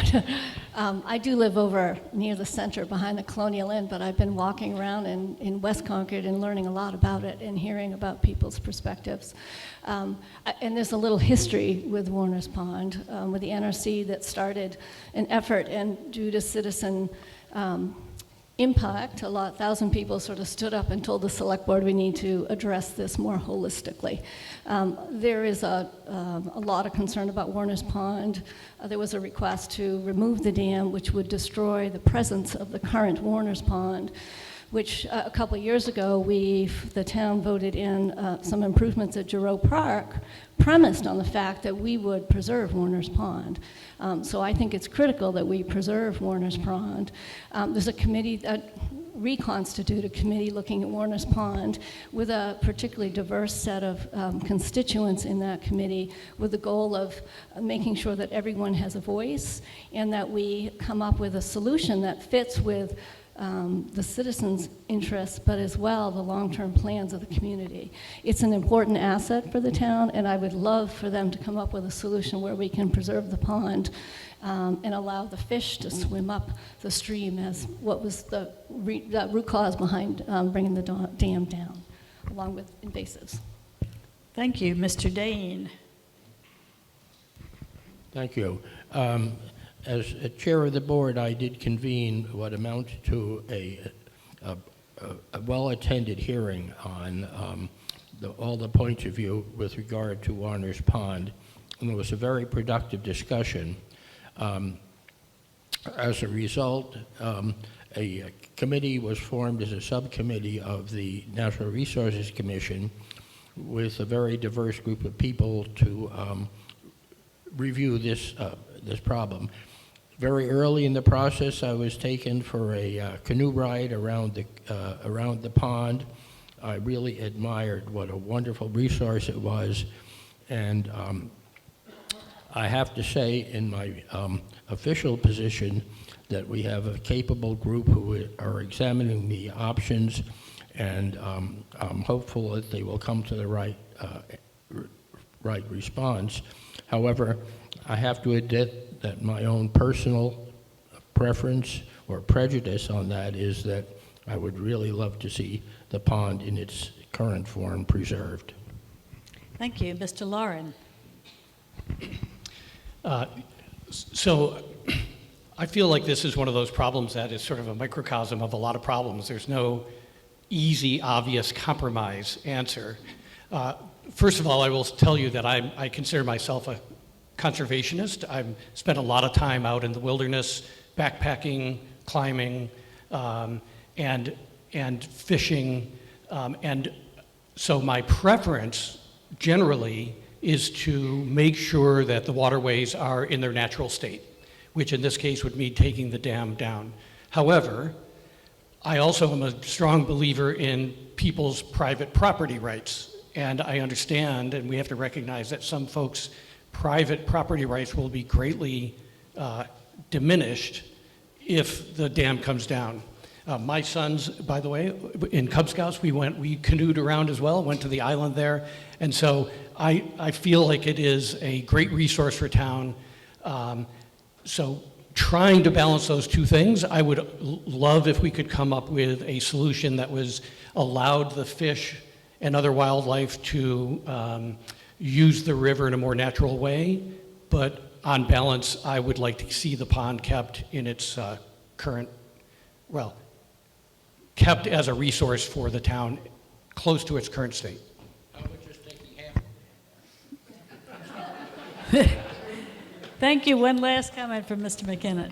I do live over near the center behind the Colonial Inn, but I've been walking around in West Concord and learning a lot about it and hearing about people's perspectives. And there's a little history with Warner's Pond, with the NRC that started an effort, and due to citizen impact, 1,000 people sort of stood up and told the select board we need to address this more holistically. There is a lot of concern about Warner's Pond. There was a request to remove the dam, which would destroy the presence of the current Warner's Pond, which a couple of years ago, the town voted in some improvements at Giroux Park, premised on the fact that we would preserve Warner's Pond. So I think it's critical that we preserve Warner's Pond. There's a committee that reconstituted a committee looking at Warner's Pond with a particularly diverse set of constituents in that committee, with the goal of making sure that everyone has a voice and that we come up with a solution that fits with the citizens' interests, but as well the long-term plans of the community. It's an important asset for the town, and I would love for them to come up with a solution where we can preserve the pond and allow the fish to swim up the stream, as what was the root cause behind bringing the dam down, along with invasives. Thank you. Mr. Dane. Thank you. As a chair of the board, I did convene what amounted to a well-attended hearing on all the points of view with regard to Warner's Pond, and it was a very productive discussion. As a result, a committee was formed as a subcommittee of the Natural Resources Commission with a very diverse group of people to review this problem. Very early in the process, I was taken for a canoe ride around the pond. I really admired what a wonderful resource it was, and I have to say, in my official position, that we have a capable group who are examining the options, and I'm hopeful that they will come to the right response. However, I have to admit that my own personal preference or prejudice on that is that I would really love to see the pond in its current form preserved. Thank you. Mr. Lauren. So I feel like this is one of those problems that is sort of a microcosm of a lot of problems. There's no easy, obvious compromise answer. First of all, I will tell you that I consider myself a conservationist. I've spent a lot of time out in the wilderness, backpacking, climbing, and fishing. And so my preference generally is to make sure that the waterways are in their natural state, which in this case would mean taking the dam down. However, I also am a strong believer in people's private property rights. And I understand, and we have to recognize that some folks' private property rights will be greatly diminished if the dam comes down. My sons, by the way, in Cub Scouts, we canoed around as well, went to the island there. And so I feel like it is a great resource for town. So trying to balance those two things, I would love if we could come up with a solution that was allowed the fish and other wildlife to use the river in a more natural way. But on balance, I would like to see the pond kept in its current, well, kept as a resource for the town close to its current state. Thank you. One last comment from Mr. McKinnon.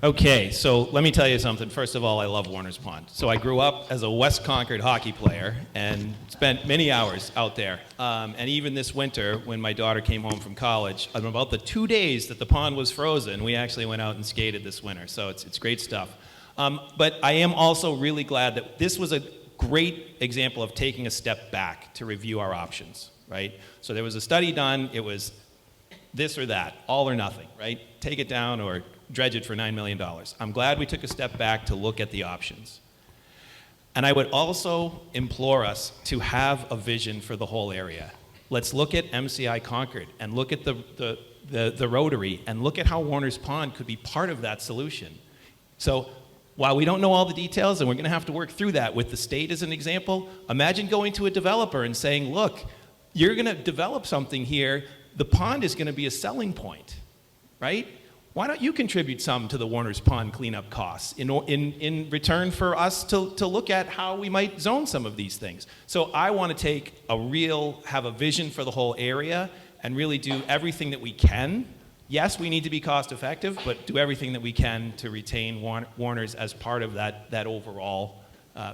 Okay, so let me tell you something. First of all, I love Warner's Pond. So I grew up as a West Concord hockey player and spent many hours out there. And even this winter, when my daughter came home from college, on about the 2 days that the pond was frozen, we actually went out and skated this winter. So it's great stuff. But I am also really glad that this was a great example of taking a step back to review our options, right? So there was a study done. It was this or that, all or nothing, right? Take it down or dredge it for $9 million. I'm glad we took a step back to look at the options. And I would also implore us to have a vision for the whole area. Let's look at MCI Concord and look at the Rotary and look at how Warner's Pond could be part of that solution. So while we don't know all the details and we're going to have to work through that with the state as an example, imagine going to a developer and saying, look, you're going to develop something here. The pond is going to be a selling point, right? Why don't you contribute some to the Warner's Pond cleanup costs in return for us to look at how we might zone some of these things? So I want to have a vision for the whole area and really do everything that we can. Yes, we need to be cost effective, but do everything that we can to retain Warner's as part of that overall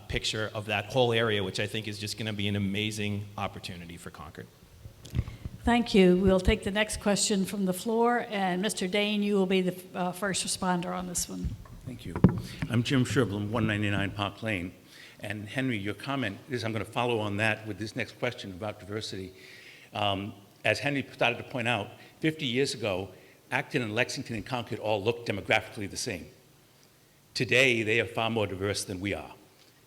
picture of that whole area, which I think is just going to be an amazing opportunity for Concord. Thank you. We'll take the next question from the floor, and Mr. Dane, you will be the first responder on this one. Thank you. I'm Jim Sherblum, 199 Park Lane. And Henry, your comment is, I'm going to follow on that with this next question about diversity. As Henry started to point out, 50 years ago, Acton and Lexington and Concord all looked demographically the same. Today, they are far more diverse than we are.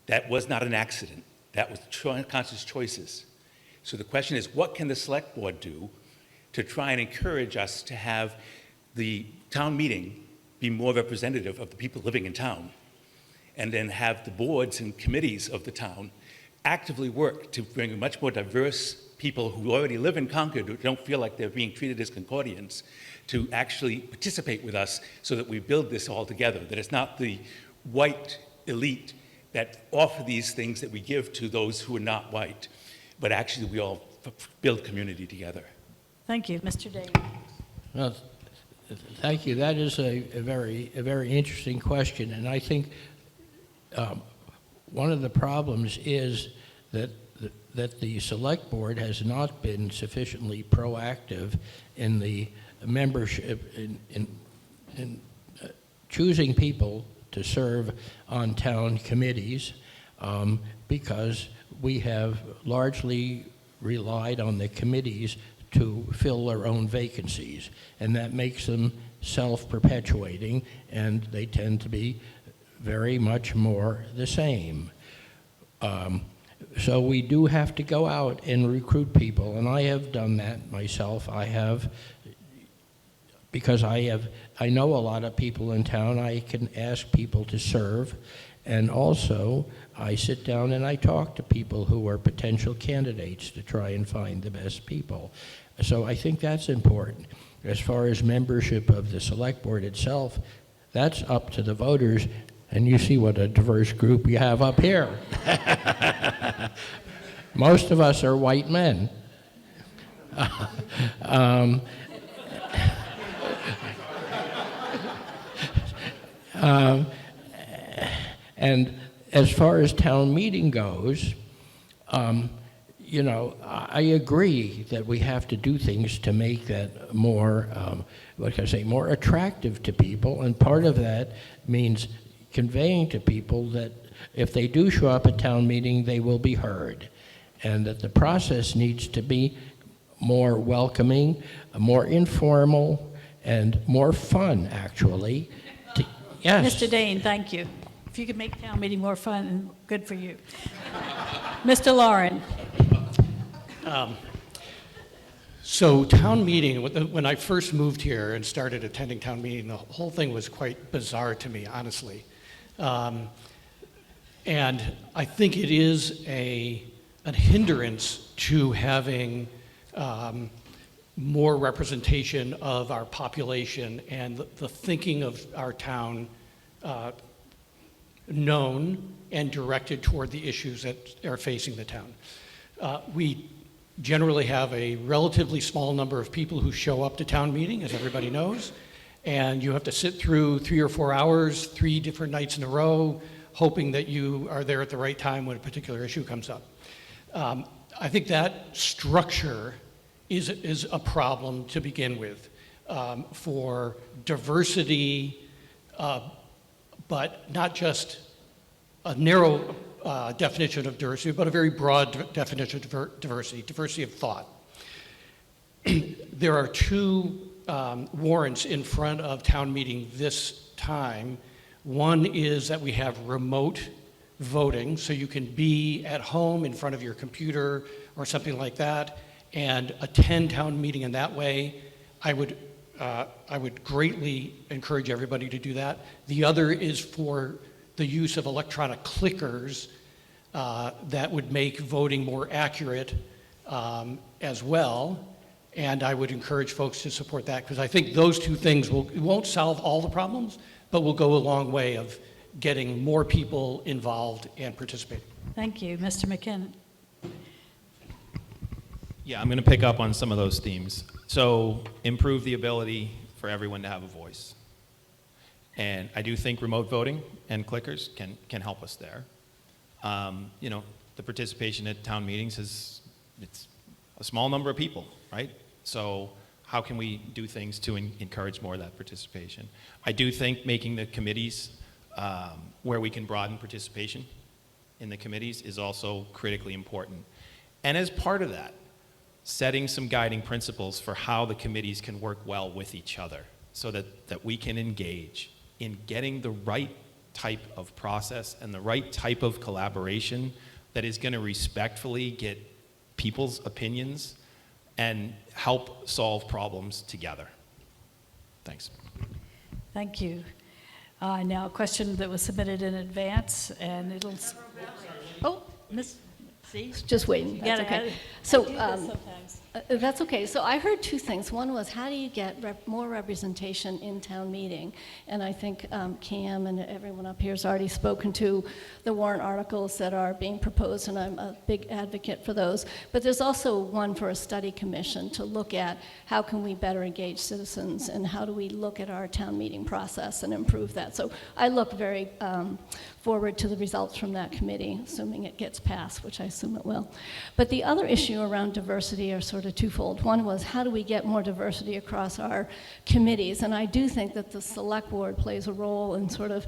That was not an accident. That was conscious choices. So the question is, what can the select board do to try and encourage us to have the town meeting be more representative of the people living in town, and then have the boards and committees of the town actively work to bring much more diverse people who already live in Concord, who don't feel like they're being treated as Concordians, to actually participate with us so that we build this all together, that it's not the white elite that offer these things that we give to those who are not white, but actually we all build community together. Thank you. Mr. Dane. Well, thank you. That is a very interesting question, and I think one of the problems is that the select board has not been sufficiently proactive in the membership in choosing people to serve on town committees, because we have largely relied on the committees to fill their own vacancies, and that makes them self-perpetuating, and they tend to be very much more the same. So we do have to go out and recruit people, and I have done that myself. I have because I know a lot of people in town. I can ask people to serve, and also I sit down and I talk to people who are potential candidates to try and find the best people. So I think that's important. As far as membership of the select board itself, that's up to the voters, and you see what a diverse group you have up here. Most of us are white men. And as far as town meeting goes, you know, I agree that we have to do things to make that more, more attractive to people. And part of that means conveying to people that if they do show up at town meeting, they will be heard. And that the process needs to be more welcoming, more informal, and more fun, actually. Yes. Mr. Dane, thank you. If you could make town meeting more fun, good for you. Mr. Lauren. So town meeting, when I first moved here and started attending town meeting, the whole thing was quite bizarre to me, honestly. And I think it is a hindrance to having more representation of our population and the thinking of our town known and directed toward the issues that are facing the town. We generally have a relatively small number of people who show up to town meeting, as everybody knows, and you have to sit through 3 or 4 hours, 3 different nights in a row, hoping that you are there at the right time when a particular issue comes up. I think that structure is a problem to begin with for diversity, but not just a narrow definition of diversity, but a very broad definition of diversity of thought. There are 2 warrants in front of town meeting this time. One is that we have remote voting, so you can be at home in front of your computer or something like that and attend town meeting in that way. I would greatly encourage everybody to do that. The other is for the use of electronic clickers that would make voting more accurate as well. And I would encourage folks to support that, because I think those 2 things won't solve all the problems, but will go a long way of getting more people involved and participating. Thank you. Mr. McKinnon. Yeah, I'm going to pick up on some of those themes. So improve the ability for everyone to have a voice. And I do think remote voting and clickers can help us there. You know, the participation at town meetings it's a small number of people, right? So how can we do things to encourage more of that participation? I do think making the committees where we can broaden participation in the committees is also critically important. And as part of that, setting some guiding principles for how the committees can work well with each other so that we can engage in getting the right type of process and the right type of collaboration that is going to respectfully get people's opinions and help solve problems together. Thanks. Thank you. Now, a question that was submitted in advance, and it'll... Oh, Miss... See? Just waiting. You That's gotta okay. have- So, I do this sometimes. That's okay. So I heard 2 things. One was, how do you get more representation in town meeting? And I think Cam and everyone up here has already spoken to the warrant articles that are being proposed, and I'm a big advocate for those. But there's also one for a study commission to look at how can we better engage citizens, and how do we look at our town meeting process and improve that. So I look very forward to the results from that committee, assuming it gets passed, which I assume it will. But the other issue around diversity are sort of twofold. One was, how do we get more diversity across our committees? And I do think that the select board plays a role in sort of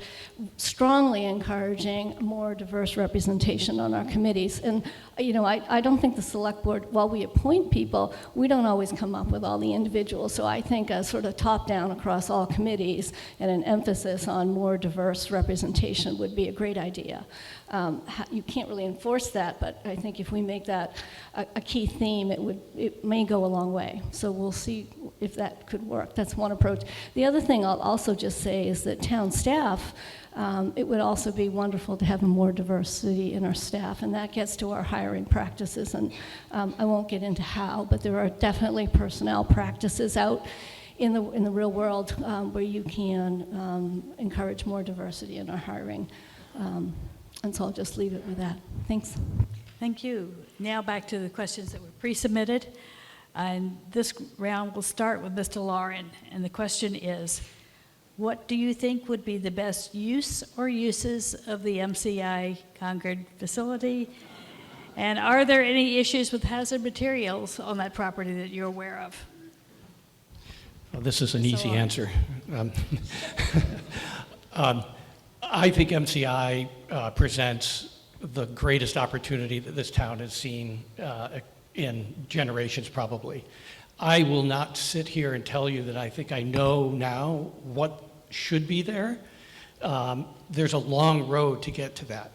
strongly encouraging more diverse representation on our committees. And you know, I don't think the select board, while we appoint people, we don't always come up with all the individuals. So I think a sort of top-down across all committees and an emphasis on more diverse representation would be a great idea. You can't really enforce that, but I think if we make that a key theme, it may go a long way. So we'll see if that could work. That's one approach. The other thing I'll also just say is that town staff, it would also be wonderful to have more diversity in our staff, and that gets to our hiring practices. And I won't get into how, but there are definitely personnel practices out in the real world where you can encourage more diversity in our hiring. And so I'll just leave it with that. Thanks. Thank you. Now back to the questions that were pre-submitted. And this round will start with Mr. Lauren. And the question is, what do you think would be the best use or uses of the MCI Concord facility? And are there any issues with hazard materials on that property that you're aware of? Well, this is an easy answer. I think MCI presents the greatest opportunity that this town has seen in generations, probably. I will not sit here and tell you that I think I know now what should be there. There's a long road to get to that.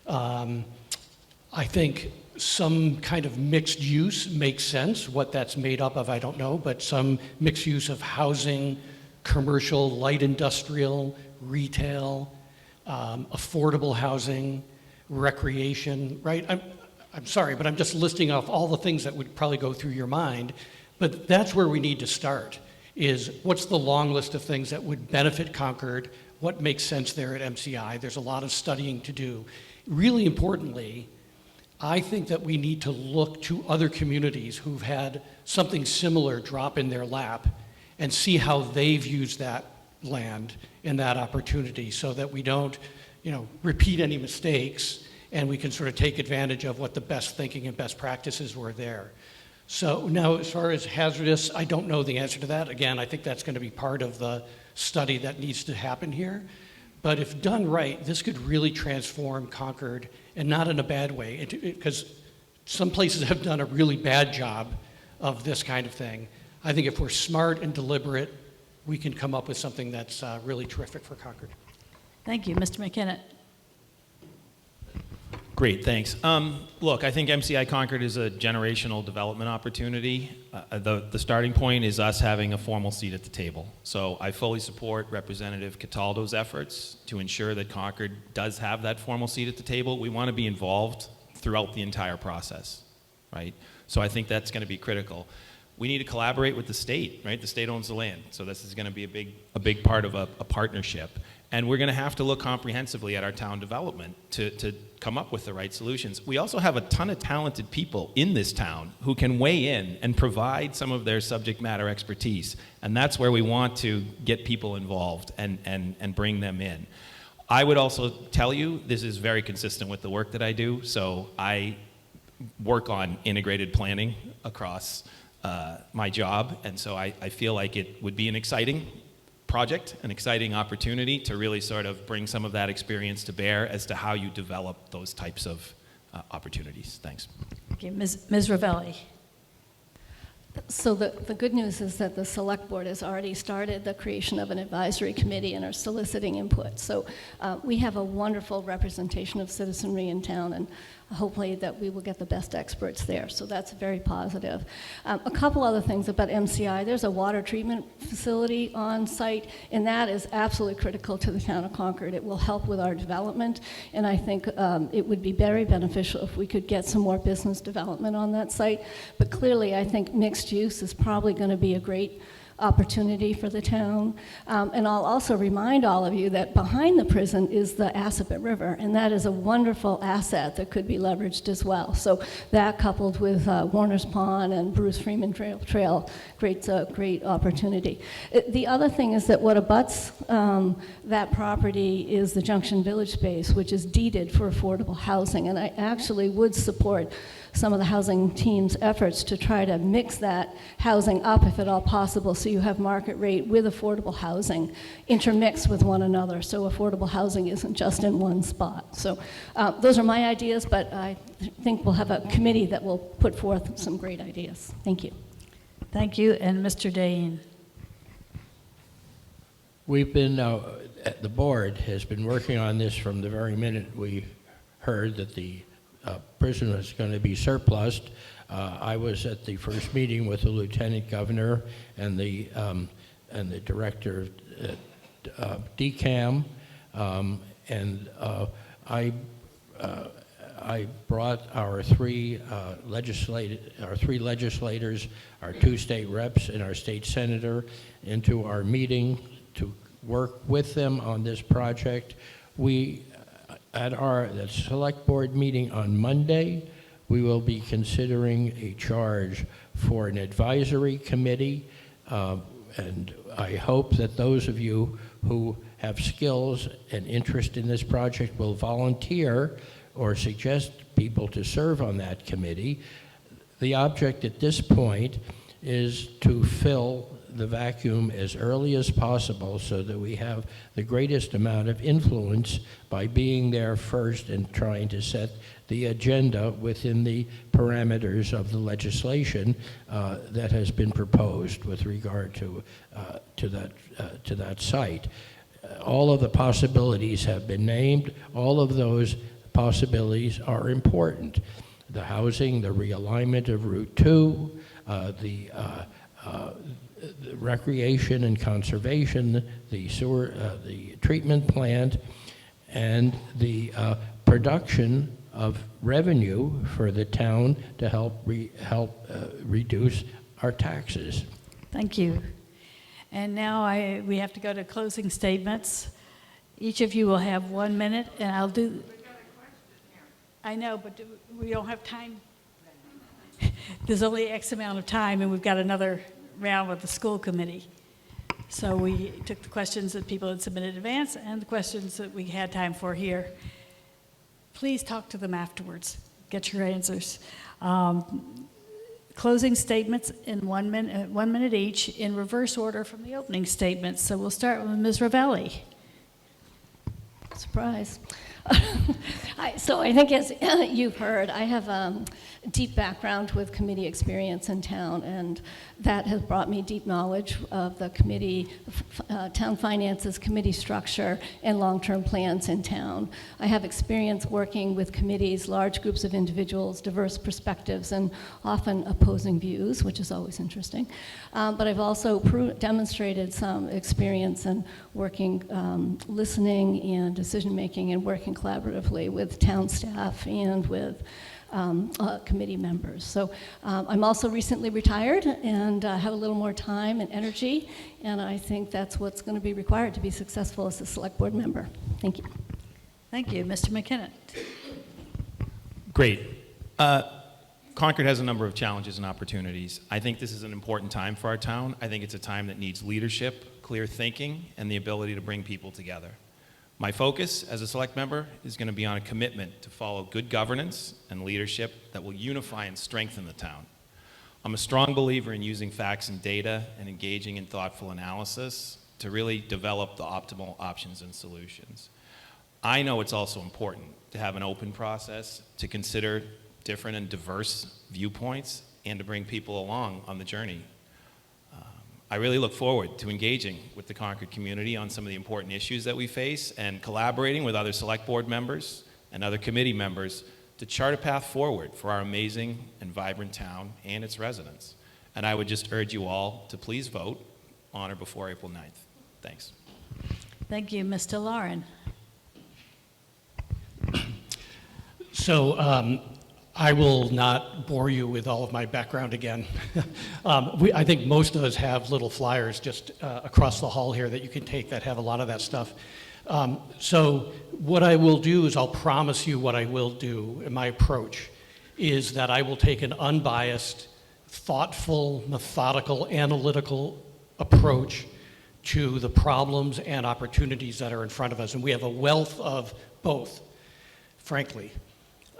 I think some kind of mixed use makes sense. What that's made up of, I don't know, but some mixed use of housing, commercial, light industrial, retail, affordable housing, recreation, right? I'm sorry, but I'm just listing off all the things that would probably go through your mind. But that's where we need to start, is what's the long list of things that would benefit Concord, what makes sense there at MCI. There's a lot of studying to do. Really importantly, I think that we need to look to other communities who've had something similar drop in their lap and see how they've used that land and that opportunity so that we don't, repeat any mistakes and we can sort of take advantage of what the best thinking and best practices were there. So now as far as hazardous, I don't know the answer to that. Again, I think that's going to be part of the study that needs to happen here. But if done right, this could really transform Concord, and not in a bad way, because some places have done a really bad job of this kind of thing. I think if we're smart and deliberate, we can come up with something that's really terrific for Concord. Thank you. Mr. McKinnon. Great, thanks. Look, I think MCI Concord is a generational development opportunity. The starting point is us having a formal seat at the table. So I fully support Representative Cataldo's efforts to ensure that Concord does have that formal seat at the table. We want to be involved throughout the entire process, right? So I think that's going to be critical. We need to collaborate with the state, right? The state owns the land, so this is going to be a big part of a partnership. And we're going to have to look comprehensively at our town development to come up with the right solutions. We also have a ton of talented people in this town who can weigh in and provide some of their subject matter expertise. And that's where we want to get people involved and bring them in. I would also tell you, this is very consistent with the work that I do. So I work on integrated planning across my job. And so I feel like it would be an exciting project, an exciting opportunity to really sort of bring some of that experience to bear as to how you develop those types of opportunities. Thanks. Okay, Ms. Ravelli. So the good news is that the Select Board has already started the creation of an advisory committee and are soliciting input. So we have a wonderful representation of citizenry in town, and hopefully that we will get the best experts there. So that's very positive. A couple other things about MCI. There's a water treatment facility on site, and that is absolutely critical to the town of Concord. It will help with our development, and I think it would be very beneficial if we could get some more business development on that site. But clearly, I think mixed use is probably going to be a great opportunity for the town. And I'll also remind all of you that behind the prison is the Assabet River, and that is a wonderful asset that could be leveraged as well. So that coupled with Warner's Pond and Bruce Freeman Trail, great opportunity. The other thing is that what abuts that property is the Junction Village space, which is deeded for affordable housing, and I actually would support some of the housing team's efforts to try to mix that housing up, if at all possible, so you have market rate with affordable housing intermixed with one another, so affordable housing isn't just in one spot. So those are my ideas, but I think we'll have a committee that will put forth some great ideas. Thank you. Thank you, and Mr. Dane. We've been, the board has been working on this from the very minute we heard that the prison was going to be surplused. I was at the first meeting with the lieutenant governor and the director of DCAM, and I brought our three legislators, our 2 state reps, and our state senator into our meeting to work with them on this project. We, at our select board meeting on Monday, we will be considering a charge for an advisory committee, and I hope that those of you who have skills and interest in this project will volunteer or suggest people to serve on that committee. The object at this point is to fill the vacuum as early as possible so that we have the greatest amount of influence by being there first and trying to set the agenda within the parameters of the legislation that has been proposed with regard to that site. All of the possibilities have been named. All of those possibilities are important. The housing, the realignment of Route 2, the recreation and conservation, the sewer, the treatment plant, and the production of revenue for the town to help reduce our taxes. Thank you. And now we have to go to closing statements. Each of you will have 1 minute, and I'll do. I know, but we don't have time. There's only X amount of time, and we've got another round with the school committee. So we took the questions that people had submitted in advance and the questions that we had time for here. Please talk to them afterwards. Get your answers. Closing statements in 1 minute, 1 minute each, in reverse order from the opening statements. So we'll start with Ms. Ravelli. Surprise. So I think, as you've heard, I have a deep background with committee experience in town, and that has brought me deep knowledge of the committee, town finances, committee structure, and long-term plans in town. I have experience working with committees, large groups of individuals, diverse perspectives, and often opposing views, which is always interesting. But I've also demonstrated some experience in working, listening and decision-making and working collaboratively with town staff and with committee members. So I'm also recently retired and have a little more time and energy, and I think that's what's going to be required to be successful as a select board member. Thank you. Thank you. Mr. McKinnon. Great. Concord has a number of challenges and opportunities. I think this is an important time for our town. I think it's a time that needs leadership, clear thinking, and the ability to bring people together. My focus as a select member is going to be on a commitment to follow good governance and leadership that will unify and strengthen the town. I'm a strong believer in using facts and data and engaging in thoughtful analysis to really develop the optimal options and solutions. I know it's also important to have an open process, to consider different and diverse viewpoints, and to bring people along on the journey. I really look forward to engaging with the Concord community on some of the important issues that we face and collaborating with other select board members and other committee members to chart a path forward for our amazing and vibrant town and its residents. And I would just urge you all to please vote on or before April 9th. Thanks. Thank you. Mr. Lauren. So I will not bore you with all of my background again. I think most of us have little flyers just across the hall here that you can take that have a lot of that stuff. So what I will do is I'll promise you what I will do, and my approach is that I will take an unbiased, thoughtful, methodical, analytical approach to the problems and opportunities that are in front of us. And we have a wealth of both, frankly.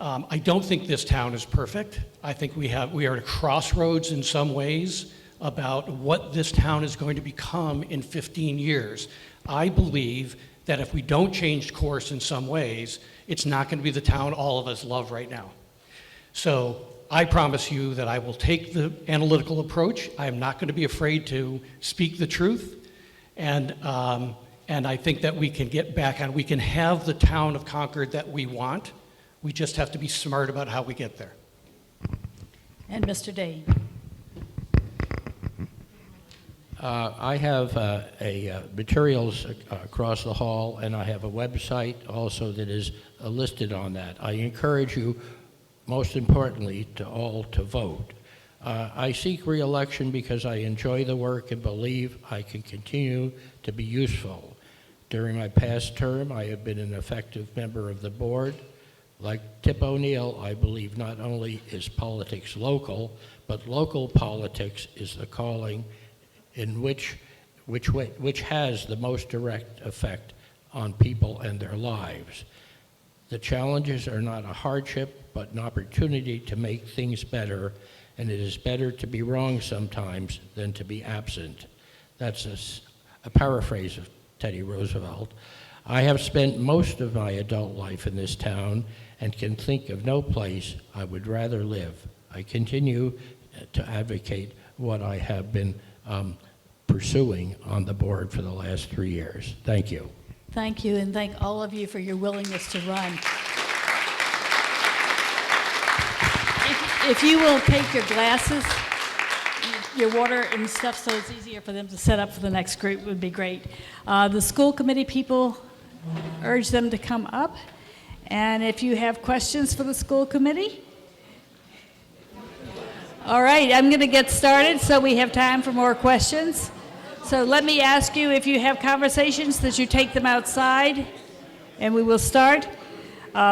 I don't think this town is perfect. I think we are at a crossroads in some ways about what this town is going to become in 15 years. I believe that if we don't change course in some ways, it's not going to be the town all of us love right now. So I promise you that I will take the analytical approach. I am not going to be afraid to speak the truth, And I think that we can get back on, we can have the town of Concord that we want. We just have to be smart about how we get there. And Mr. Day. I have materials across the hall, and I have a website also that is listed on that. I encourage you, most importantly, to vote. I seek re-election because I enjoy the work and believe I can continue to be useful. During my past term, I have been an effective member of the board. Like Tip O'Neill, I believe not only is politics local, but local politics is the calling in which has the most direct effect on people and their lives. The challenges are not a hardship, but an opportunity to make things better, and it is better to be wrong sometimes than to be absent. That's a paraphrase of Teddy Roosevelt. I have spent most of my adult life in this town and can think of no place I would rather live. I continue to advocate what I have been pursuing on the board for the last 3 years. Thank you. Thank you, and thank all of you for your willingness to run. If you will take your glasses, your water and stuff, so it's easier for them to set up for the next group, would be great. The school committee people, urge them to come up. And if you have questions for the school committee. All right, I'm going to get started so we have time for more questions. So let me ask you, if you have conversations, that you take them outside, and we will start.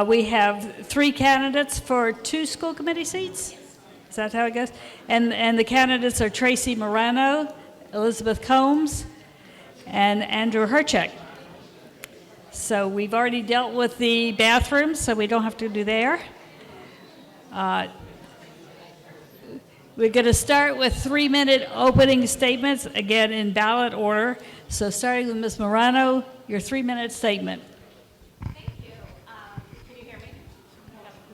We have 3 candidates for 2 school committee seats. Is that how it goes? And the candidates are Tracy Morano, Elizabeth Combs, and Andrew Herchek. So we've already dealt with the bathrooms, so we don't have to do there. We're going to start with 3-minute opening statements, again in ballot order. So starting with Ms. Morano, your 3-minute statement. Thank you. Can you hear me?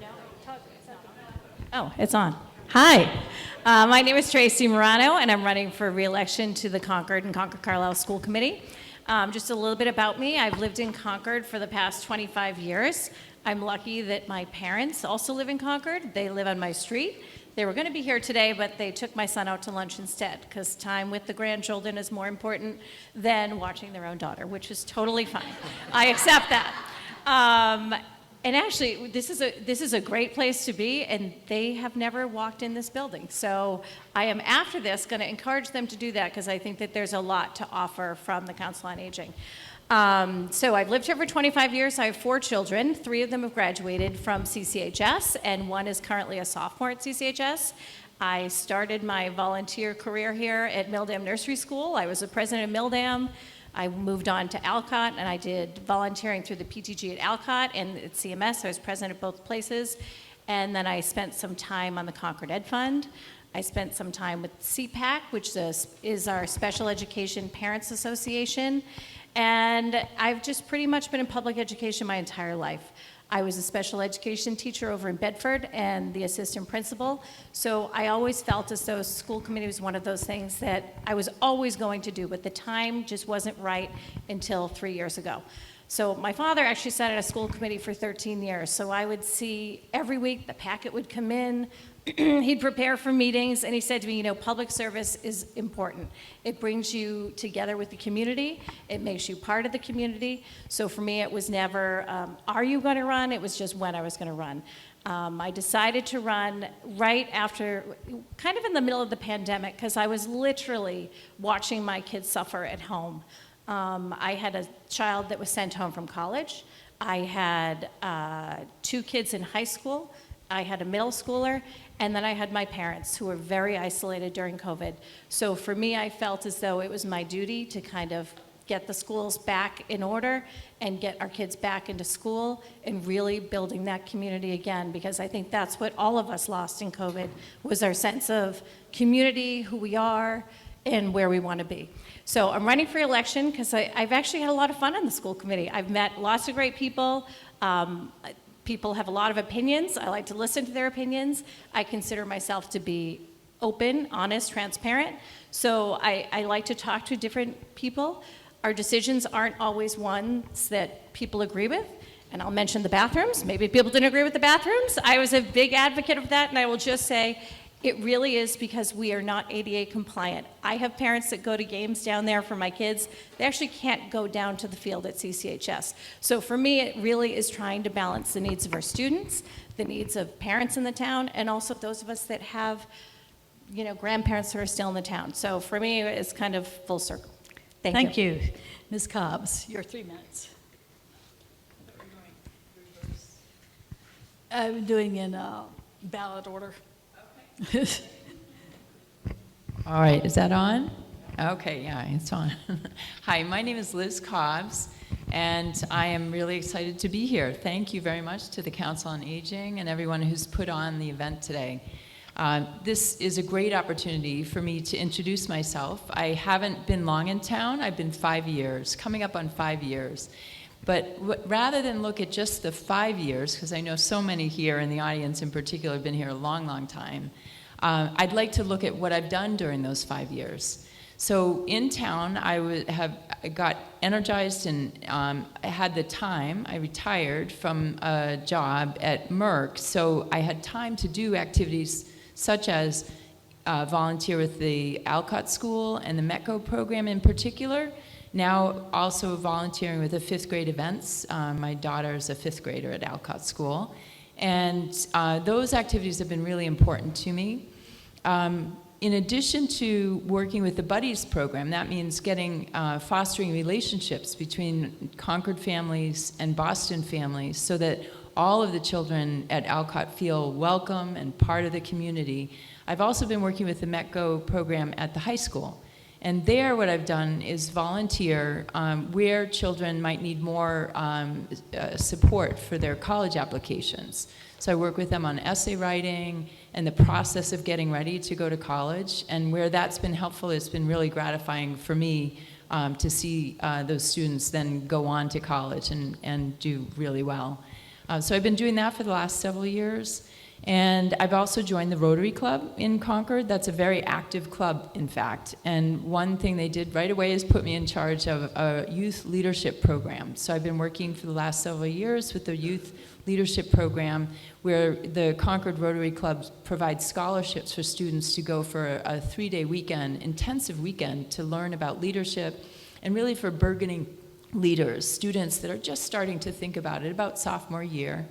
No? Oh, it's on. Hi. My name is Tracy Morano, and I'm running for re-election to the Concord and Concord-Carlisle School Committee. Just a little bit about me. I've lived in Concord for the past 25 years. I'm lucky that my parents also live in Concord. They live on my street. They were going to be here today, but they took my son out to lunch instead because time with the grandchildren is more important than watching their own daughter, which is totally fine. I accept that. And actually, this is a great place to be, and they have never walked in this building. So I am, after this, going to encourage them to do that because I think that there's a lot to offer from the Council on Aging. So I've lived here for 25 years. I have 4 children. 3 of them have graduated from CCHS, and 1 is currently a sophomore at CCHS. I started my volunteer career here at Milldam Nursery School. I was the president of Milldam. I moved on to Alcott, and I did volunteering through the PTG at Alcott and at CMS. I was president of both places. And then I spent some time on the Concord Ed Fund. I spent some time with CPAC, which is our Special Education Parents Association. And I've just pretty much been in public education my entire life. I was a special education teacher over in Bedford and the assistant principal. So I always felt as though school committee was one of those things that I was always going to do, but the time just wasn't right until 3 years ago. So my father actually sat at a school committee for 13 years. So I would see every week the packet would come in. He'd prepare for meetings, and he said to me, you know, public service is important. It brings you together with the community. It makes you part of the community. So for me, it was never, are you going to run? It was just when I was going to run. I decided to run right after, kind of in the middle of the pandemic, because I was literally watching my kids suffer at home. I had a child that was sent home from college. I had 2 kids in high school. I had a middle schooler, and then I had my parents who were very isolated during COVID. So for me, I felt as though it was my duty to kind of get the schools back in order and get our kids back into school and really building that community again, because I think that's what all of us lost in COVID, was our sense of community, who we are, and where we want to be. So I'm running for election because I've actually had a lot of fun on the school committee. I've met lots of great people. People have a lot of opinions. I like to listen to their opinions. I consider myself to be open, honest, transparent. So I like to talk to different people. Our decisions aren't always ones that people agree with. And I'll mention the bathrooms. Maybe people didn't agree with the bathrooms. I was a big advocate of that, and I will just say it really is because we are not ADA compliant. I have parents that go to games down there for my kids. They actually can't go down to the field at CCHS. So for me, it really is trying to balance the needs of our students, the needs of parents in the town, and also those of us that have, grandparents who are still in the town. So for me, it's kind of full circle. Thank you. Ms. Cobbs, your 3 minutes. I'm doing in ballot order. Okay. All right, is that on? Okay, yeah, it's on. Hi, my name is Liz Cobbs, and I am really excited to be here. Thank you very much to the Council on Aging and everyone who's put on the event today. This is a great opportunity for me to introduce myself. I haven't been long in town. I've been 5 years, coming up on 5 years. But rather than look at just the 5 years, because I know so many here in the audience in particular have been here a long, long time, I'd like to look at what I've done during those 5 years. So in town, I got energized and I had the time. I retired from a job at Merck, so I had time to do activities such as volunteer with the Alcott School and the METCO program in particular. Now also volunteering with the 5th grade events. My daughter is a 5th grader at Alcott School. And those activities have been really important to me. In addition to working with the Buddies program, that means fostering relationships between Concord families and Boston families so that all of the children at Alcott feel welcome and part of the community. I've also been working with the METCO program at the high school. And there, what I've done is volunteer where children might need more support for their college applications. So I work with them on essay writing and the process of getting ready to go to college. And where that's been helpful, it's been really gratifying for me to see those students then go on to college and do really well. So I've been doing that for the last several years. And I've also joined the Rotary Club in Concord. That's a very active club, in fact. And one thing they did right away is put me in charge of a youth leadership program. So I've been working for the last several years with the youth leadership program where the Concord Rotary Club provides scholarships for students to go for a 3-day weekend, intensive weekend, to learn about leadership and really for burgeoning leaders, students that are just starting to think about it, about sophomore year,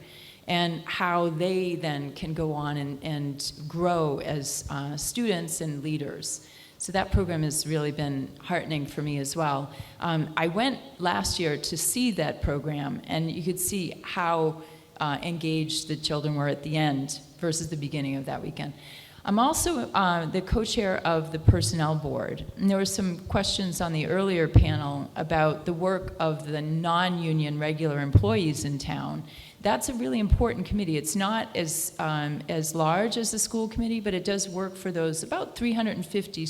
and how they then can go on and grow as students and leaders. So that program has really been heartening for me as well. I went last year to see that program, and you could see how engaged the children were at the end versus the beginning of that weekend. I'm also the co-chair of the Personnel Board. And there were some questions on the earlier panel about the work of the non-union regular employees in town. That's a really important committee. It's not as large as the school committee, but it does work for those about 350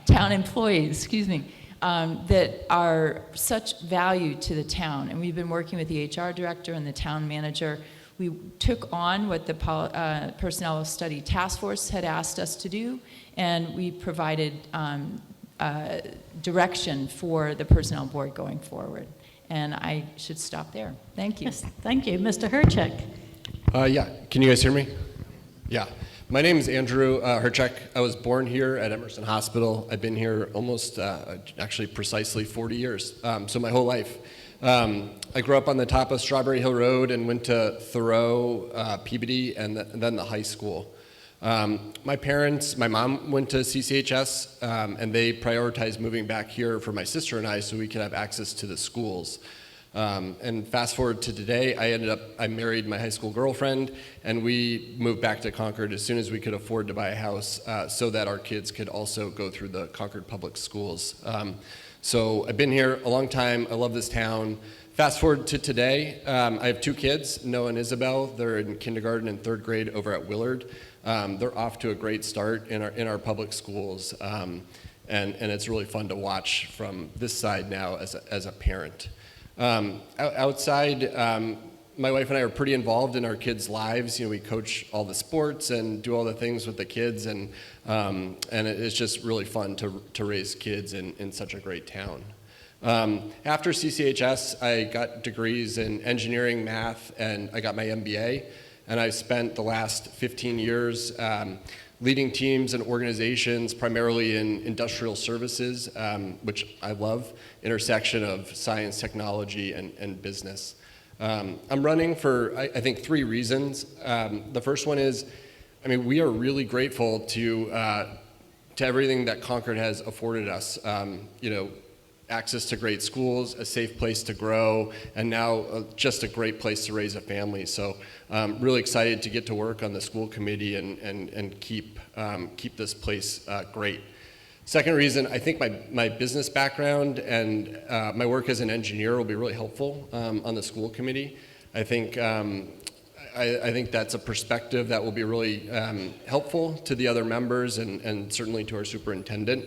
town employees, excuse me, that are such value to the town. And we've been working with the HR director and the town manager. We took on what the Personnel Study Task Force had asked us to do, and we provided direction for the Personnel Board going forward. And I should stop there. Thank you. Yes, thank you. Mr. Herchek. Yeah, can you guys hear me? Yeah. My name is Andrew Herchek. I was born here at Emerson Hospital. I've been here almost, actually precisely 40 years, so my whole life. I grew up on the top of Strawberry Hill Road and went to Thoreau, Peabody, and then the high school. My mom went to CCHS, and they prioritized moving back here for my sister and I so we could have access to the schools. And fast forward to today, I married my high school girlfriend, and we moved back to Concord as soon as we could afford to buy a house so that our kids could also go through the Concord Public Schools. So I've been here a long time. I love this town. Fast forward to today, I have 2 kids, Noah and Isabel. They're in kindergarten and 3rd grade over at Willard. They're off to a great start in our public schools, and it's really fun to watch from this side now as a parent. Outside, my wife and I are pretty involved in our kids' lives. You know, we coach all the sports and do all the things with the kids, and it's just really fun to raise kids in such a great town. After CCHS, I got degrees in engineering, math, and I got my MBA. And I've spent the last 15 years leading teams and organizations, primarily in industrial services, which I love, intersection of science, technology, and business. I'm running for, I think, 3 reasons. The first one is, I mean, we are really grateful to everything that Concord has afforded us. You know, access to great schools, a safe place to grow, and now just a great place to raise a family. So really excited to get to work on the school committee and keep this place great. Second reason, I think my business background and my work as an engineer will be really helpful on the school committee. I think that's a perspective that will be really helpful to the other members and certainly to our superintendent.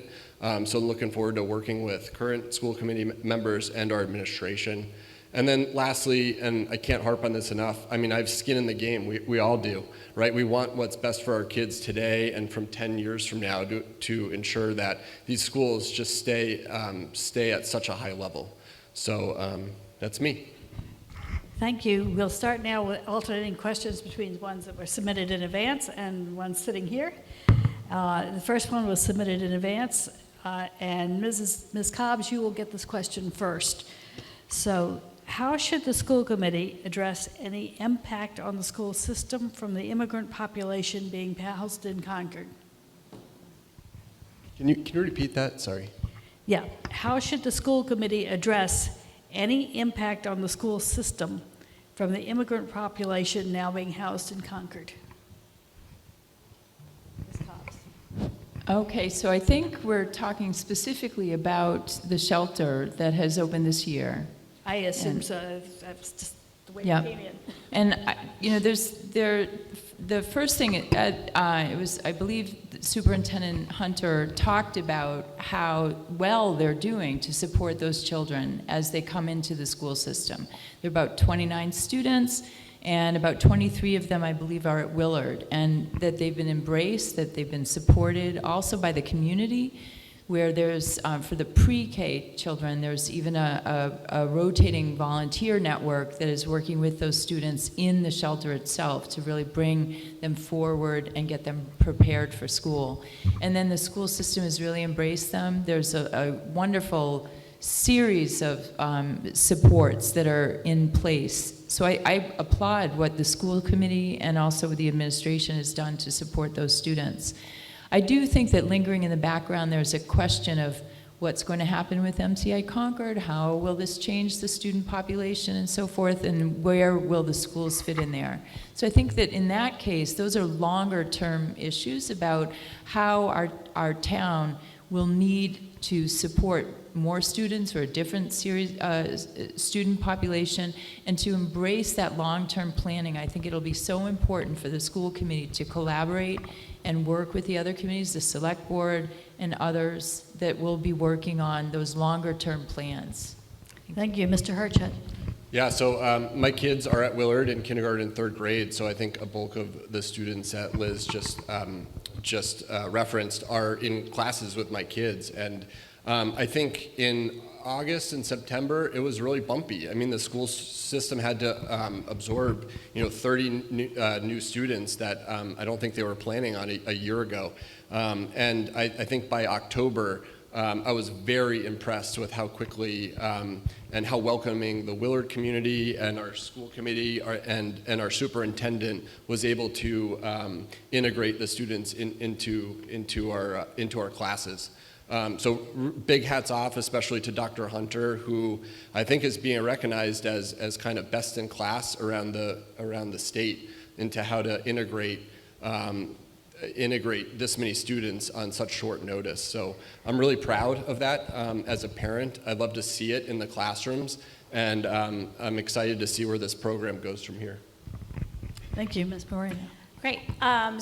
So looking forward to working with current school committee members and our administration. And then lastly, and I can't harp on this enough, I mean, I have skin in the game. We all do, right? We want what's best for our kids today and from 10 years from now to ensure that these schools just stay at such a high level. So that's me. Thank you. We'll start now with alternating questions between the ones that were submitted in advance and ones sitting here. The first one was submitted in advance, and Ms. Cobbs, you will get this question first. So, how should the school committee address any impact on the school system from the immigrant population being housed in Concord? Can you repeat that? Sorry. Yeah. How should the school committee address any impact on the school system from the immigrant population now being housed in Concord? Ms. Cobbs. Okay, so I think we're talking specifically about the shelter that has opened this year. I assume so. That's just the way Yeah. it came in. And you know, the first thing it was, I believe, Superintendent Hunter talked about how well they're doing to support those children as they come into the school system. There are about 29 students, and about 23 of them, I believe, are at Willard, and that they've been embraced, that they've been supported also by the community, where there's, for the pre-K children, there's even a rotating volunteer network that is working with those students in the shelter itself to really bring them forward and get them prepared for school. And then the school system has really embraced them. There's a wonderful series of supports that are in place. So I applaud what the school committee and also the administration has done to support those students. I do think that lingering in the background, there's a question of what's going to happen with MCI Concord, how will this change the student population and so forth, and where will the schools fit in there. So I think that in that case, those are longer term issues about how our town will need to support more students or a different series, student population, and to embrace that long-term planning. I think it'll be so important for the school committee to collaborate and work with the other committees, the select board and others that will be working on those longer-term plans. Thank you. Mr. Herchett. Yeah, so my kids are at Willard in kindergarten and 3rd grade, so I think a bulk of the students that Liz just referenced are in classes with my kids. And I think in August and September, it was really bumpy. I mean, the school system had to absorb, 30 new students that I don't think they were planning on a year ago. And I think by October, I was very impressed with how quickly and how welcoming the Willard community and our school committee and our superintendent was able to integrate the students into our classes. So big hats off, especially to Dr. Hunter, who I think is being recognized as kind of best in class around the state into how to integrate this many students on such short notice. So I'm really proud of that as a parent. I'd love to see it in the classrooms, and I'm excited to see where this program goes from here. Thank you, Ms. Moreno. Great.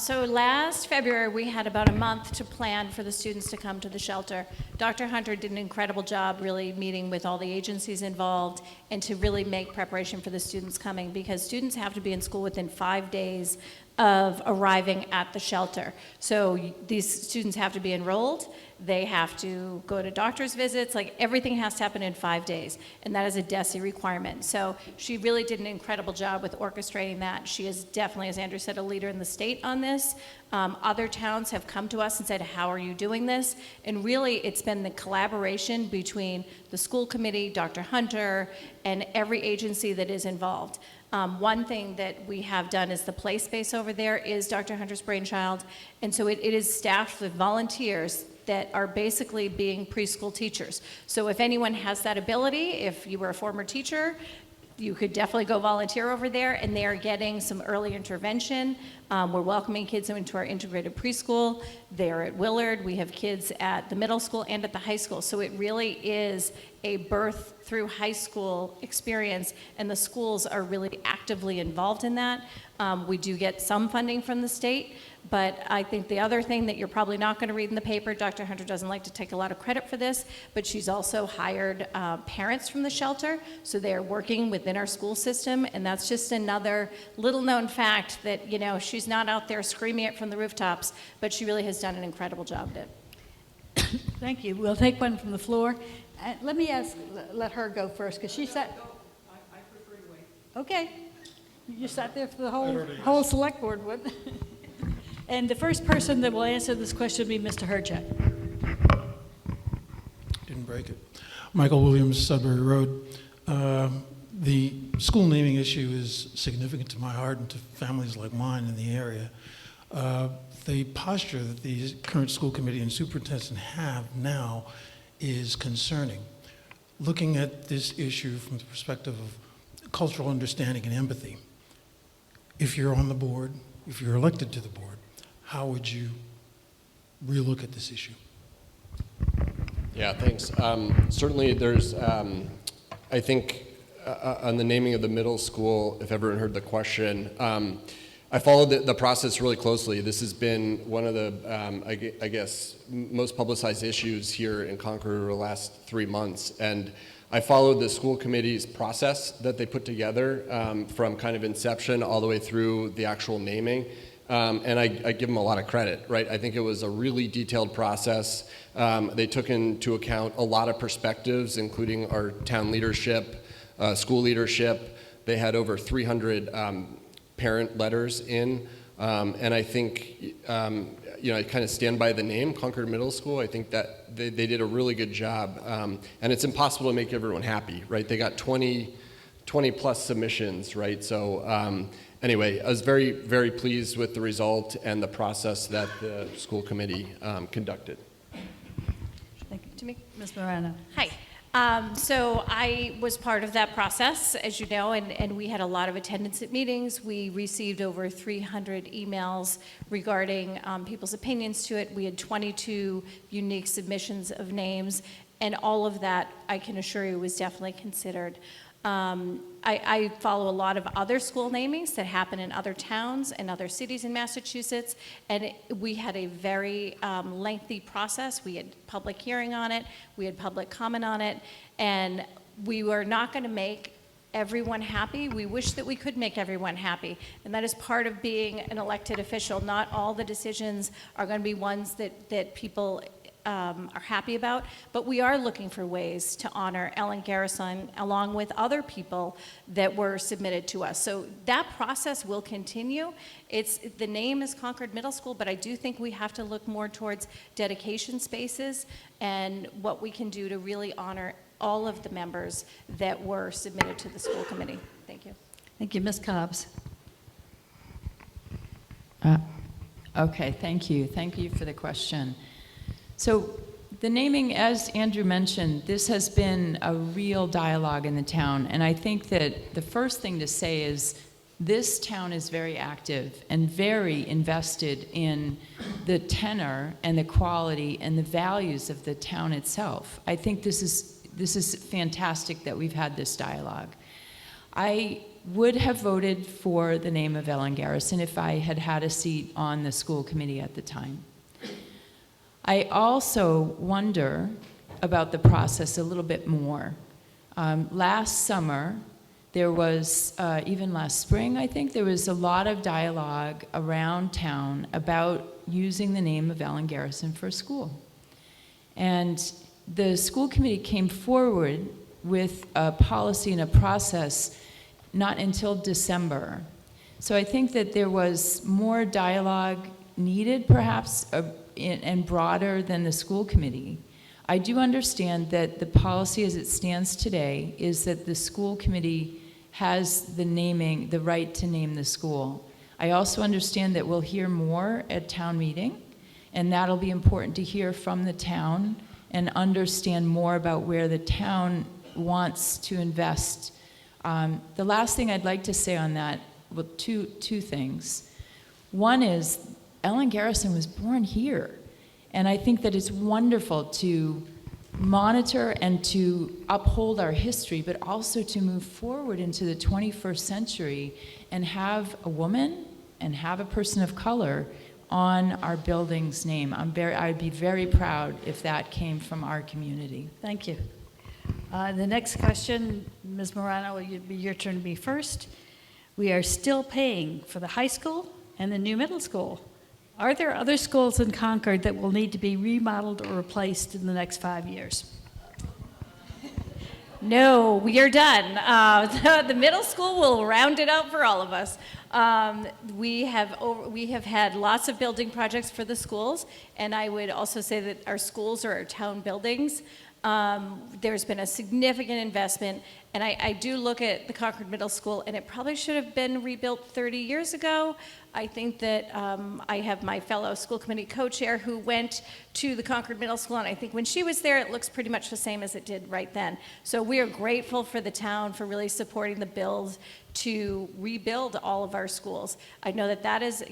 So last February, we had about a month to plan for the students to come to the shelter. Dr. Hunter did an incredible job really meeting with all the agencies involved and to really make preparation for the students coming, because students have to be in school within 5 days of arriving at the shelter. So these students have to be enrolled. They have to go to doctor's visits, like everything has to happen in 5 days, and that is a DESE requirement. So she really did an incredible job with orchestrating that. She is definitely, as Andrew said, a leader in the state on this. Other towns have come to us and said, how are you doing this? And really, it's been the collaboration between the school committee, Dr. Hunter, and every agency that is involved. One thing that we have done is the play space over there is Dr. Hunter's brainchild, and so it is staffed with volunteers that are basically being preschool teachers. So if anyone has that ability, if you were a former teacher, you could definitely go volunteer over there, and they are getting some early intervention. We're welcoming kids into our integrated preschool. They're at Willard. We have kids at the middle school and at the high school. So it really is a birth through high school experience, and the schools are really actively involved in that. We do get some funding from the state, but I think the other thing that you're probably not going to read in the paper, Dr. Hunter doesn't like to take a lot of credit for this, but she's also hired parents from the shelter, so they're working within our school system, and that's just another little known fact that, you know, she's not out there screaming it from the rooftops, but she really has done an incredible job at it. Thank you. We'll take one from the floor. Let me let her go first, because she sat. I prefer to wait. Okay. You sat there for the whole select board, what? And the first person that will answer this question will be Mr. Herchek. Didn't break it. Michael Williams, Sudbury Road. The school naming issue is significant to my heart and to families like mine in the area. The posture that the current school committee and superintendent have now is concerning. Looking at this issue from the perspective of cultural understanding and empathy, if you're on the board, if you're elected to the board, how would you relook at this issue? Yeah, thanks. Certainly there's, I think, on the naming of the middle school, if everyone heard the question, I followed the process really closely. This has been one of the, I guess, most publicized issues here in Concord over the last 3 months. And I followed the school committee's process that they put together from kind of inception all the way through the actual naming. And I give them a lot of credit, right? I think it was a really detailed process. They took into account a lot of perspectives, including our town leadership, school leadership. They had over 300 parent letters in, and I think, you know, I kind of stand by the name, Concord Middle School. I think that they did a really good job, and it's impossible to make everyone happy, right? They got 20 plus submissions, right? So anyway, I was very, very pleased with the result and the process that the school committee conducted. Thank you. To me, Ms. Morano. Hi. So I was part of that process, as you know, and we had a lot of attendance at meetings. We received over 300 emails regarding people's opinions to it. We had 22 unique submissions of names, and all of that, I can assure you, was definitely considered. I follow a lot of other school namings that happen in other towns and other cities in Massachusetts, and we had a very lengthy process. We had public hearing on it, we had public comment on it, and we were not going to make everyone happy. We wish that we could make everyone happy, and that is part of being an elected official. Not all the decisions are going to be ones that people are happy about, but we are looking for ways to honor Ellen Garrison along with other people that were submitted to us. So that process will continue. The name is Concord Middle School, but I do think we have to look more towards dedication spaces and what we can do to really honor all of the members that were submitted to the school committee. Thank you. Thank you. Ms. Cobbs. Okay, thank you. Thank you for the question. So the naming, as Andrew mentioned, this has been a real dialogue in the town, and I think that the first thing to say is this town is very active and very invested in the tenor and the quality and the values of the town itself. I think this is fantastic that we've had this dialogue. I would have voted for the name of Ellen Garrison if I had had a seat on the school committee at the time. I also wonder about the process a little bit more. Last summer, there was, even last spring, I think, there was a lot of dialogue around town about using the name of Ellen Garrison for a school. And the school committee came forward with a policy and a process not until December. So I think that there was more dialogue needed, perhaps, and broader than the school committee. I do understand that the policy as it stands today is that the school committee has the right to name the school. I also understand that we'll hear more at town meeting, and that'll be important to hear from the town and understand more about where the town wants to invest. The last thing I'd like to say on that, well, two things. One is Ellen Garrison was born here, and I think that it's wonderful to monitor and to uphold our history, but also to move forward into the 21st century and have a woman and have a person of color on our building's name. I'd be very proud if that came from our community. Thank you. The next question, Ms. Morano, will be your turn to be first. We are still paying for the high school and the new middle school. Are there other schools in Concord that will need to be remodeled or replaced in the next 5 years? No, we are done. The middle school will round it out for all of us. We have had lots of building projects for the schools, and I would also say that our schools are our town buildings. There's been a significant investment, and I do look at the Concord Middle School, and it probably should have been rebuilt 30 years ago. I think that I have my fellow school committee co-chair who went to the Concord Middle School, and I think when she was there, it looks pretty much the same as it did right then. So we are grateful for the town for really supporting the build to rebuild all of our schools. I know that that is,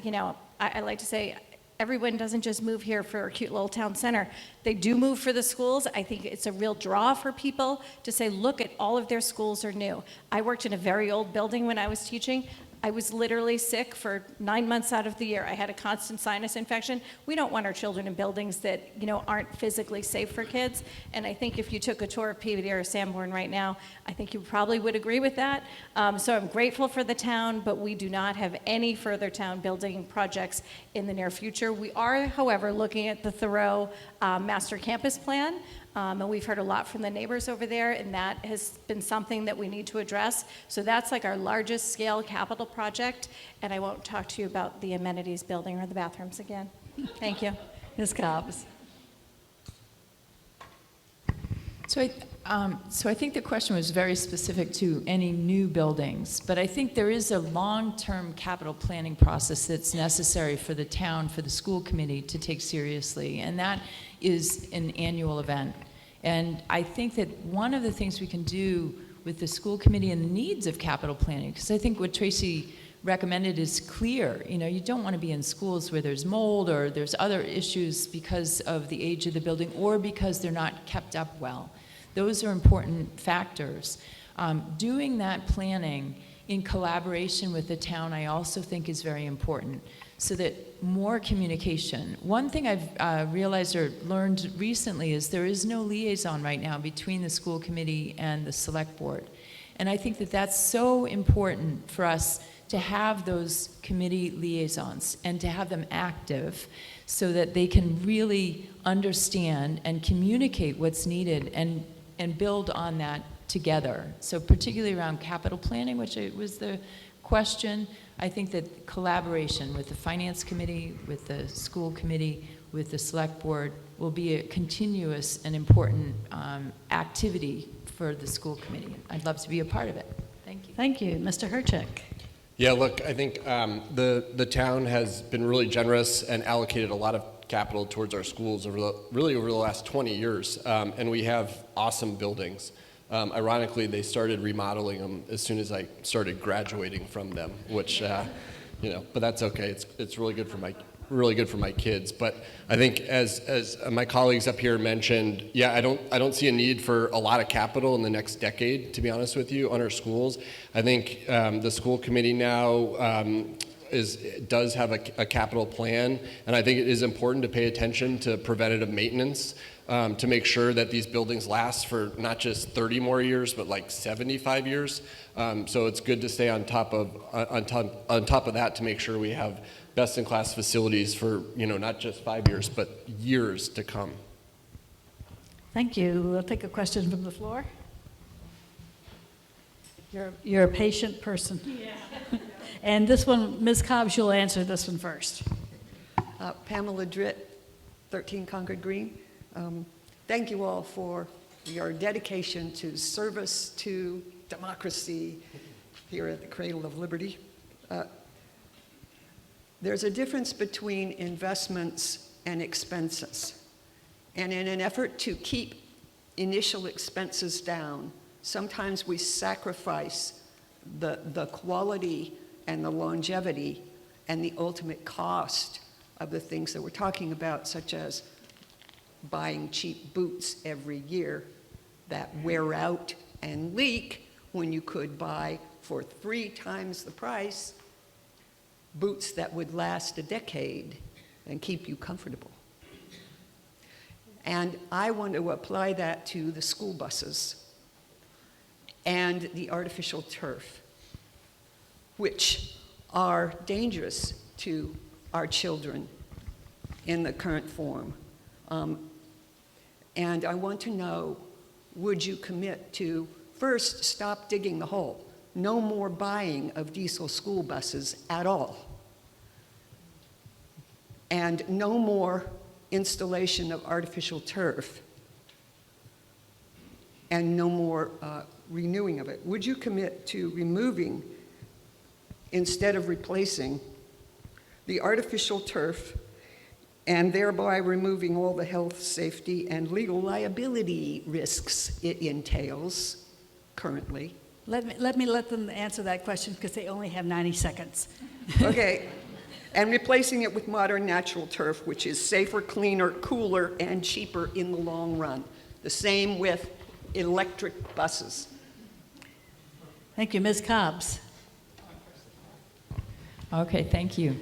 I like to say, everyone doesn't just move here for a cute little town center. They do move for the schools. I think it's a real draw for people to say, look, at all of their schools are new. I worked in a very old building when I was teaching. I was literally sick for 9 months out of the year. I had a constant sinus infection. We don't want our children in buildings that, aren't physically safe for kids. And I think if you took a tour of Peabody or Sanborn right now, I think you probably would agree with that. So I'm grateful for the town, but we do not have any further town building projects in the near future. We are, however, looking at the Thoreau Master Campus Plan. And we've heard a lot from the neighbors over there, and that has been something that we need to address. So that's like our largest scale capital project, and I won't talk to you about the amenities building or the bathrooms again. Thank you. Ms. Cobbs. So I think the question was very specific to any new buildings, but I think there is a long-term capital planning process that's necessary for the town, for the school committee to take seriously, and that is an annual event. And I think that one of the things we can do with the school committee and the needs of capital planning, because I think what Tracy recommended is clear. You don't want to be in schools where there's mold or there's other issues because of the age of the building or because they're not kept up well. Those are important factors. Doing that planning in collaboration with the town, I also think is very important, so that more communication. One thing I've realized or learned recently is there is no liaison right now between the school committee and the select board. And I think that that's so important for us to have those committee liaisons and to have them active so that they can really understand and communicate what's needed and build on that together. So particularly around capital planning, which was the question, I think that collaboration with the finance committee, with the school committee, with the select board will be a continuous and important activity for the school committee. I'd love to be a part of it. Thank you. Thank you. Mr. Herchik. Yeah, look, I think the town has been really generous and allocated a lot of capital towards our schools over the last 20 years, and we have awesome buildings. Ironically, they started remodeling them as soon as I started graduating from them, which, but that's okay. It's really good for really good for my kids. But I think as my colleagues up here mentioned, yeah, I don't see a need for a lot of capital in the next decade, to be honest with you, on our schools. I think the school committee now does have a capital plan, and I think it is important to pay attention to preventative maintenance to make sure that these buildings last for not just 30 more years, but like 75 years. So it's good to stay on top of that to make sure we have best-in-class facilities for not just 5 years, but years to come. Thank you. We'll take a question from the floor. You're a patient person. Yeah. And this one, Ms. Cobbs, you'll answer this one first. Pamela Dritt, 13 Concord Green. Thank you all for your dedication to service to democracy here at the Cradle of Liberty. There's a difference between investments and expenses. And in an effort to keep initial expenses down, sometimes we sacrifice the quality and the longevity and the ultimate cost of the things that we're talking about, such as buying cheap boots every year that wear out and leak when you could buy for 3 times the price boots that would last a decade and keep you comfortable. And I want to apply that to the school buses and the artificial turf, which are dangerous to our children in the current form. And I want to know, would you commit to first stop digging the hole? No more buying of diesel school buses at all. And no more installation of artificial turf. And no more renewing of it. Would you commit to removing, instead of replacing, the artificial turf, and thereby removing all the health, safety, and legal liability risks it entails currently? Let me let them answer that question because they only have 90 seconds. Okay. And replacing it with modern natural turf, which is safer, cleaner, cooler, and cheaper in the long run. The same with electric buses. Thank you. Ms. Cobbs. Okay, thank you.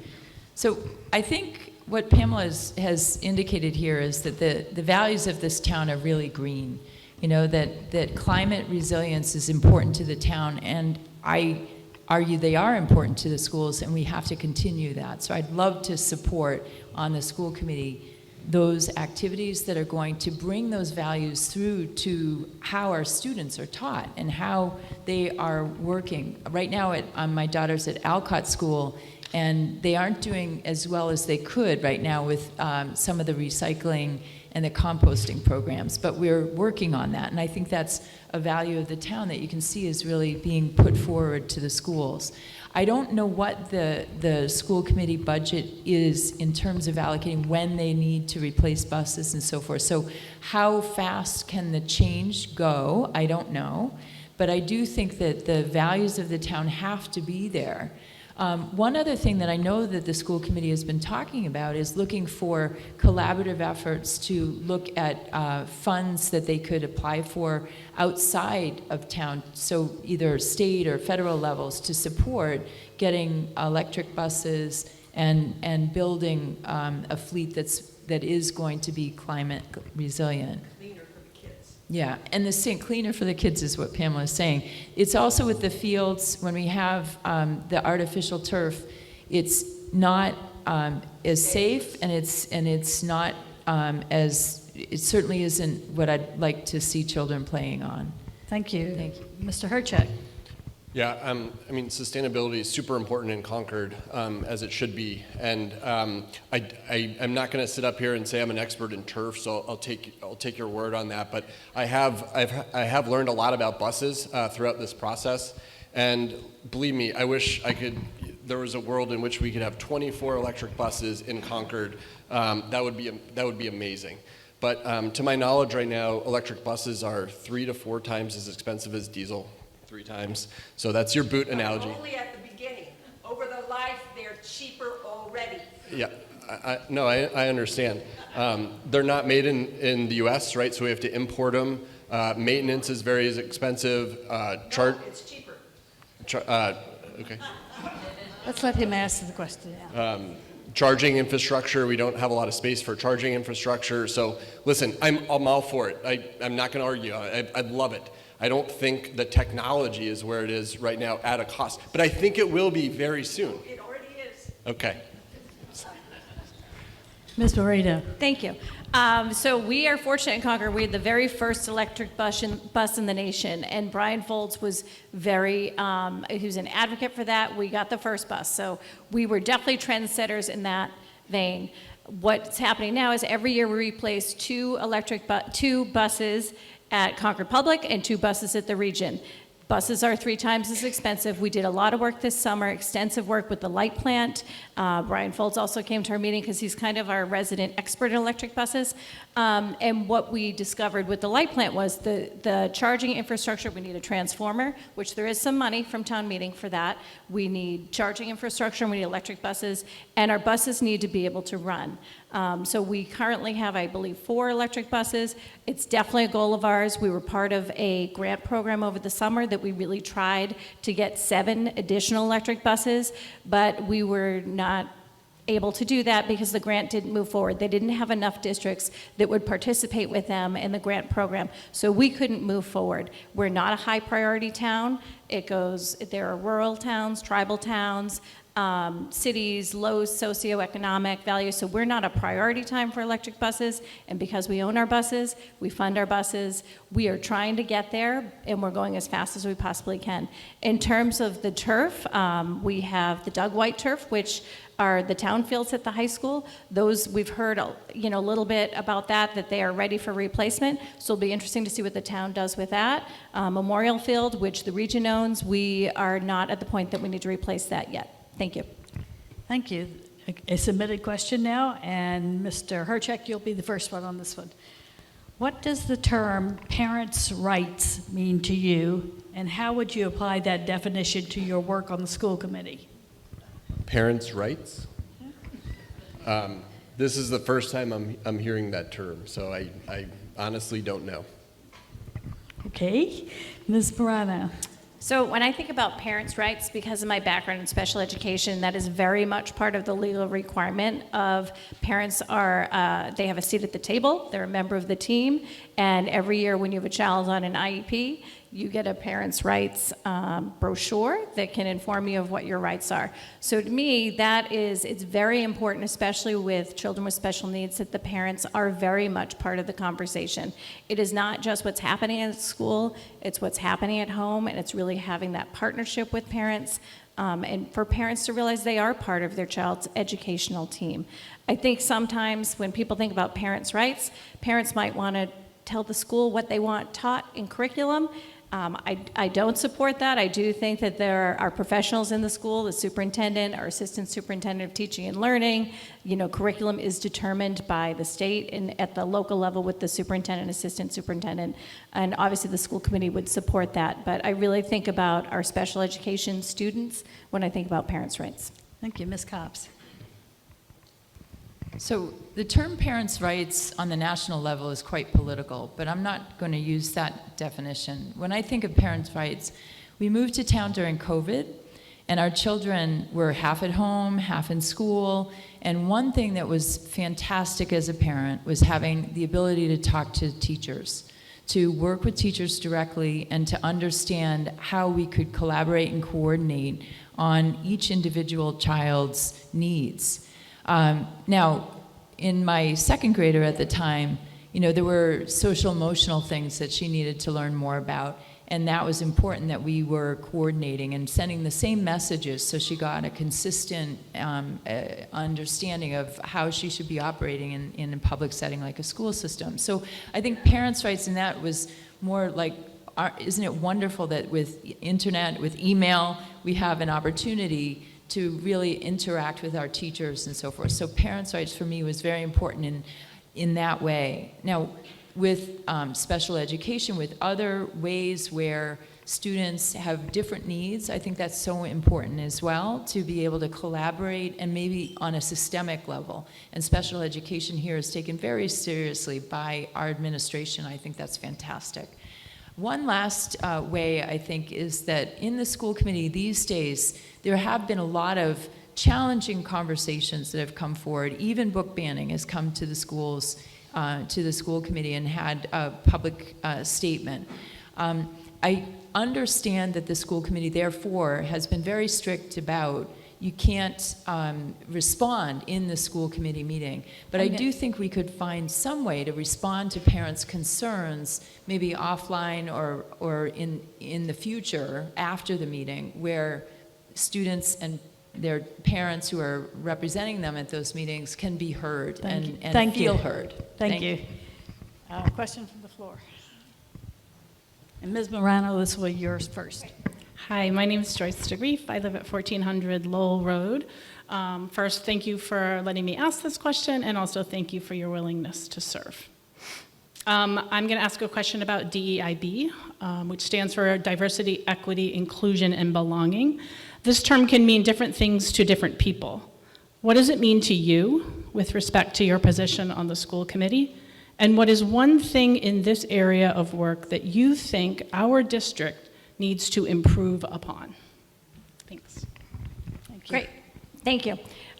So I think what Pamela has indicated here is that the values of this town are really green. That climate resilience is important to the town, and I argue they are important to the schools, and we have to continue that. So I'd love to support on the school committee those activities that are going to bring those values through to how our students are taught and how they are working. Right now, my daughter's at Alcott School, and they aren't doing as well as they could right now with some of the recycling and the composting programs, but we're working on that, and I think that's a value of the town that you can see is really being put forward to the schools. I don't know what the school committee budget is in terms of allocating when they need to replace buses and so forth. So how fast can the change go? I don't know. But I do think that the values of the town have to be there. One other thing that I know that the school committee has been talking about is looking for collaborative efforts to look at funds that they could apply for outside of town, so either state or federal levels, to support getting electric buses and building a fleet that is going to be climate resilient. Yeah, and the same cleaner for the kids is what Pamela is saying. It's also with the fields, when we have the artificial turf, it's not as safe, and it's not it certainly isn't what I'd like to see children playing on. Thank you. Thank you. Mr. Herchek. Yeah, I mean, sustainability is super important in Concord, as it should be. And I'm not going to sit up here and say I'm an expert in turf, so I'll take your word on that. But I have learned a lot about buses throughout this process. And believe me, I wish there was a world in which we could have 24 electric buses in Concord. That would be amazing. But to my knowledge right now, electric buses are 3 to 4 times as expensive as diesel. 3 times. So that's your boot analogy. Only at the beginning. Over the life, they're cheaper already. Yeah. No, I understand. They're not made in the U.S., right? So we have to import them. Maintenance is very expensive. It's cheaper. Okay. Let's let him answer the question. Yeah. Charging infrastructure, we don't have a lot of space for charging infrastructure. So listen, I'm all for it. I'm not going to argue. I love it. I don't think the technology is where it is right now at a cost, but I think it will be very soon. It already is. Okay. Ms. Moreno. Thank you. So we are fortunate in Concord. We had the very first electric bus in the nation, and Brian Folds was he was an advocate for that. We got the first bus, so we were definitely trendsetters in that vein. What's happening now is every year we replace two buses at Concord Public and 2 buses at the region. Buses are 3 times as expensive. We did a lot of work this summer, extensive work with the light plant. Brian Folds also came to our meeting because he's kind of our resident expert in electric buses. And what we discovered with the light plant was the charging infrastructure. We need a transformer, which there is some money from town meeting for that. We need charging infrastructure, and we need electric buses, and our buses need to be able to run. So we currently have, I believe, 4 electric buses. It's definitely a goal of ours. We were part of a grant program over the summer that we really tried to get 7 additional electric buses, but we were not able to do that because the grant didn't move forward. They didn't have enough districts that would participate with them in the grant program, so we couldn't move forward. We're not a high priority town. There are rural towns, tribal towns, cities, low socioeconomic value, so we're not a priority time for electric buses, and because we own our buses, we fund our buses, we are trying to get there, and we're going as fast as we possibly can. In terms of the turf, we have the Doug White turf, which are the town fields at the high school. Those, we've heard a little bit about that they are ready for replacement, so it'll be interesting to see what the town does with that. Memorial Field, which the region owns, we are not at the point that we need to replace that yet. Thank you. Thank you. A submitted question now, and Mr. Herchek, you'll be the first one on this one. What does the term parents' rights mean to you, and how would you apply that definition to your work on the school committee? Parents' rights? This is the first time I'm hearing that term, so I honestly don't know. Okay. Ms. Morano. So when I think about parents' rights, because of my background in special education, that is very much part of the legal requirement of parents they have a seat at the table, they're a member of the team, and every year when you have a child on an IEP, you get a parents' rights brochure that can inform you of what your rights are. So to me, it's very important, especially with children with special needs, that the parents are very much part of the conversation. It is not just what's happening at school, it's what's happening at home, and it's really having that partnership with parents, and for parents to realize they are part of their child's educational team. I think sometimes when people think about parents' rights, parents might want to tell the school what they want taught in curriculum. I don't support that. I do think that there are professionals in the school, the superintendent or assistant superintendent of teaching and learning. Curriculum is determined by the state and at the local level with the superintendent, assistant superintendent, and obviously the school committee would support that. But I really think about our special education students when I think about parents' rights. Thank you. Ms. Copps. So the term parents' rights on the national level is quite political, but I'm not going to use that definition. When I think of parents' rights, we moved to town during COVID, and our children were half at home, half in school, and one thing that was fantastic as a parent was having the ability to talk to teachers, to work with teachers directly, and to understand how we could collaborate and coordinate on each individual child's needs. Now, in my second grader at the time, there were social emotional things that she needed to learn more about, and that was important that we were coordinating and sending the same messages so she got a consistent understanding of how she should be operating in a public setting like a school system. So I think parents' rights in that was more like, isn't it wonderful that with internet, with email, we have an opportunity to really interact with our teachers and so forth. So parents' rights for me was very important in that way. Now, with special education, with other ways where students have different needs. I think that's so important as well, to be able to collaborate and maybe on a systemic level. And special education here is taken very seriously by our administration. I think that's fantastic. One last way, I think, is that in the school committee these days, there have been a lot of challenging conversations that have come forward. Even book banning has come to the schools, to the school committee, and had a public statement. I understand that the school committee, therefore, has been very strict about you can't respond in the school committee meeting. But I do think we could find some way to respond to parents' concerns, maybe offline or in the future after the meeting, where students and their parents who are representing them at those meetings can be heard and feel heard. Thank you. Question from the floor. And Ms. Morano, this will be yours first. Hi, my name is Joyce DeGrief. I live at 1400 Lowell Road. First, thank you for letting me ask this question, and also thank you for your willingness to serve. I'm going to ask a question about DEIB, which stands for Diversity, Equity, Inclusion, and Belonging. This term can mean different things to different people. What does it mean to you with respect to your position on the school committee? And what is one thing in this area of work that you think our district needs to improve upon? Thanks. Thank you. Great, thank you.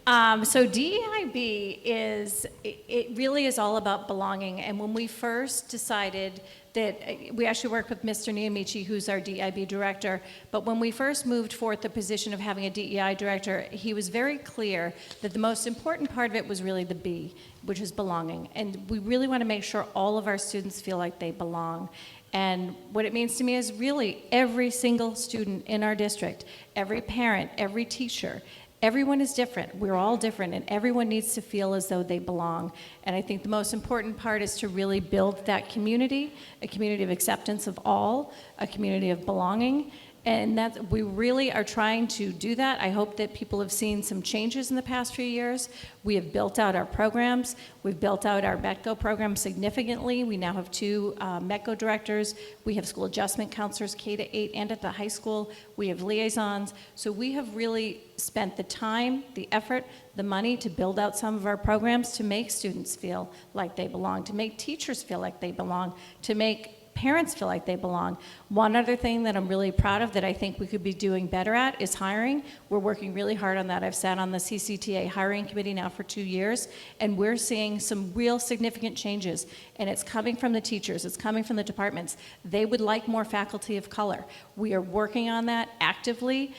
So DEIB it really is all about belonging. And when we first decided that, we actually worked with Mr. Niamichi, who's our DEIB director, but when we first moved forth the position of having a DEI director, he was very clear that the most important part of it was really the B, which is belonging. And we really want to make sure all of our students feel like they belong. And what it means to me is really every single student in our district, every parent, every teacher, everyone is different. We're all different, and everyone needs to feel as though they belong. And I think the most important part is to really build that community, a community of acceptance of all, a community of belonging. And we really are trying to do that. I hope that people have seen some changes in the past few years. We have built out our programs. We've built out our METCO program significantly. We now have 2 METCO directors. We have school adjustment counselors, K-8 and at the high school. We have liaisons. So we have really spent the time, the effort, the money to build out some of our programs to make students feel like they belong, to make teachers feel like they belong, to make parents feel like they belong. One other thing that I'm really proud of that I think we could be doing better at is hiring. We're working really hard on that. I've sat on the CCTA hiring committee now for 2 years, and we're seeing some real significant changes. And it's coming from the teachers, it's coming from the departments. They would like more faculty of color. We are working on that actively.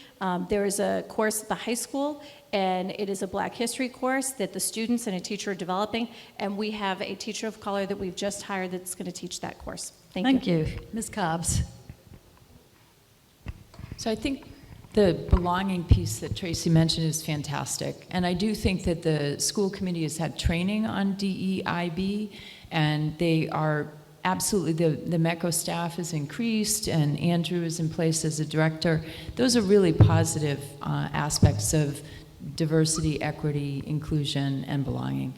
There is a course at the high school, and it is a Black History course that the students and a teacher are developing, and we have a teacher of color that we've just hired that's going to teach that course. Thank you. Ms. Cobbs. So I think the belonging piece that Tracy mentioned is fantastic. And I do think that the school committee has had training on DEIB, and they are absolutely, the METCO staff has increased, and Andrew is in place as a director. Those are really positive aspects of diversity, equity, inclusion, and belonging.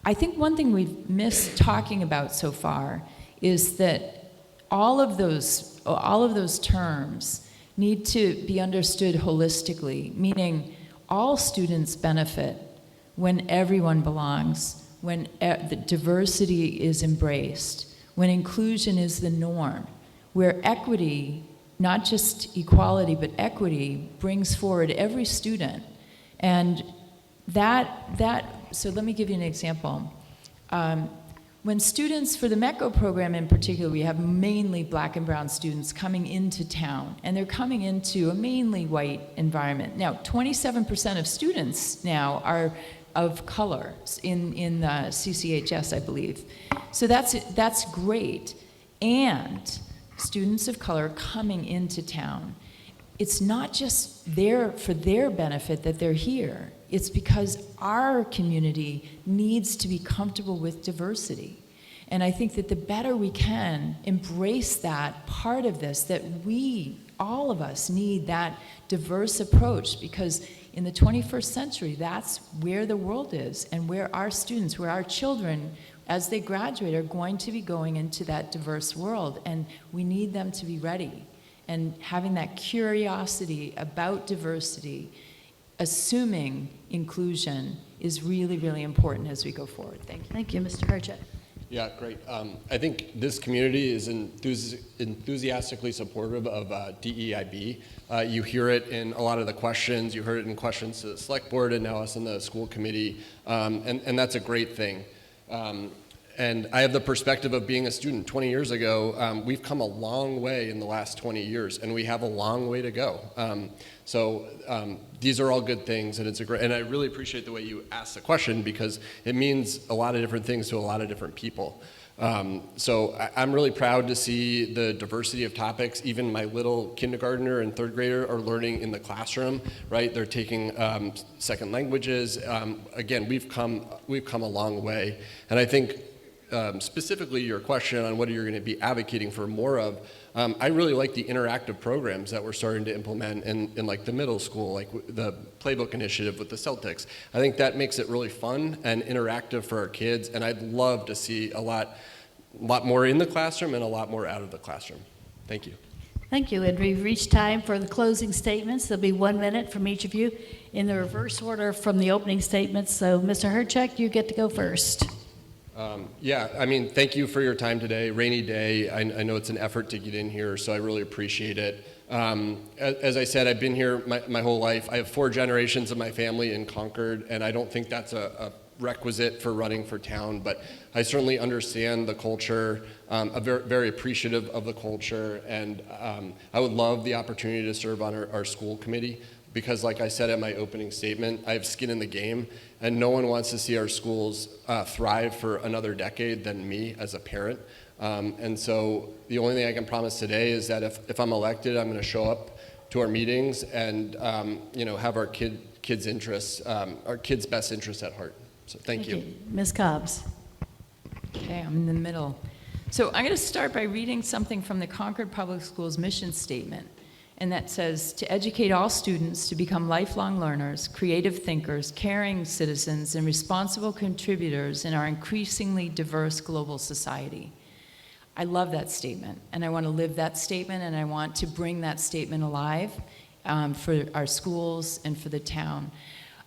I think one thing we've missed talking about so far is that all of those terms need to be understood holistically, meaning all students benefit when everyone belongs, when the diversity is embraced, when inclusion is the norm, where equity, not just equality, but equity brings forward every student. And so let me give you an example. When students, for the METCO program in particular, we have mainly Black and brown students coming into town, and they're coming into a mainly white environment. Now, 27% of students now are of color in CCHS, I believe. So that's great. And students of color coming into town. It's not just for their benefit that they're here. It's because our community needs to be comfortable with diversity. And I think that the better we can embrace that part of this, that all of us need that diverse approach, because in the 21st century, that's where the world is, and where our students, where our children, as they graduate, are going to be going into that diverse world, and we need them to be ready. and having that curiosity about diversity, assuming inclusion, is really, really important as we go forward. Thank you. Thank you, Mr. Herchek. Yeah, great. I think this community is enthusiastically supportive of DEIB. You hear it in a lot of the questions. You heard it in questions to the select board and now us in the school committee, and that's a great thing. And I have the perspective of being a student 20 years ago. We've come a long way in the last 20 years, and we have a long way to go. So these are all good things, and and I really appreciate the way you asked the question, because it means a lot of different things to a lot of different people. So I'm really proud to see the diversity of topics. Even my little kindergartner and third grader are learning in the classroom, right? They're taking second languages. Again, we've come a long way, and I think specifically your question on what you're going to be advocating for more of, I really like the interactive programs that we're starting to implement in like the middle school, like the Playbook Initiative with the Celtics. I think that makes it really fun and interactive for our kids, and I'd love to see a lot more in the classroom and a lot more out of the classroom. Thank you. Thank you, and we've reached time for the closing statements. There'll be 1 minute from each of you in the reverse order from the opening statements. So, Mr. Herchek, you get to go first. Yeah, I mean, thank you for your time today. Rainy day. I know it's an effort to get in here, so I really appreciate it. As I said, I've been here my whole life. I have 4 generations of my family in Concord, and I don't think that's a requisite for running for town, but I certainly understand the culture. I'm very appreciative of the culture, and I would love the opportunity to serve on our school committee, because like I said in my opening statement, I have skin in the game, and no one wants to see our schools thrive for another decade than me as a parent. And so the only thing I can promise today is that if I'm elected, I'm going to show up to our meetings and have our kids' interests, our kids' best interests at heart. So thank you. Ms. Cobbs. Okay, I'm in the middle. So I'm going to start by reading something from the Concord Public Schools mission statement. And that says, to educate all students to become lifelong learners, creative thinkers, caring citizens, and responsible contributors in our increasingly diverse global society. I love that statement, and I want to live that statement, and I want to bring that statement alive for our schools and for the town.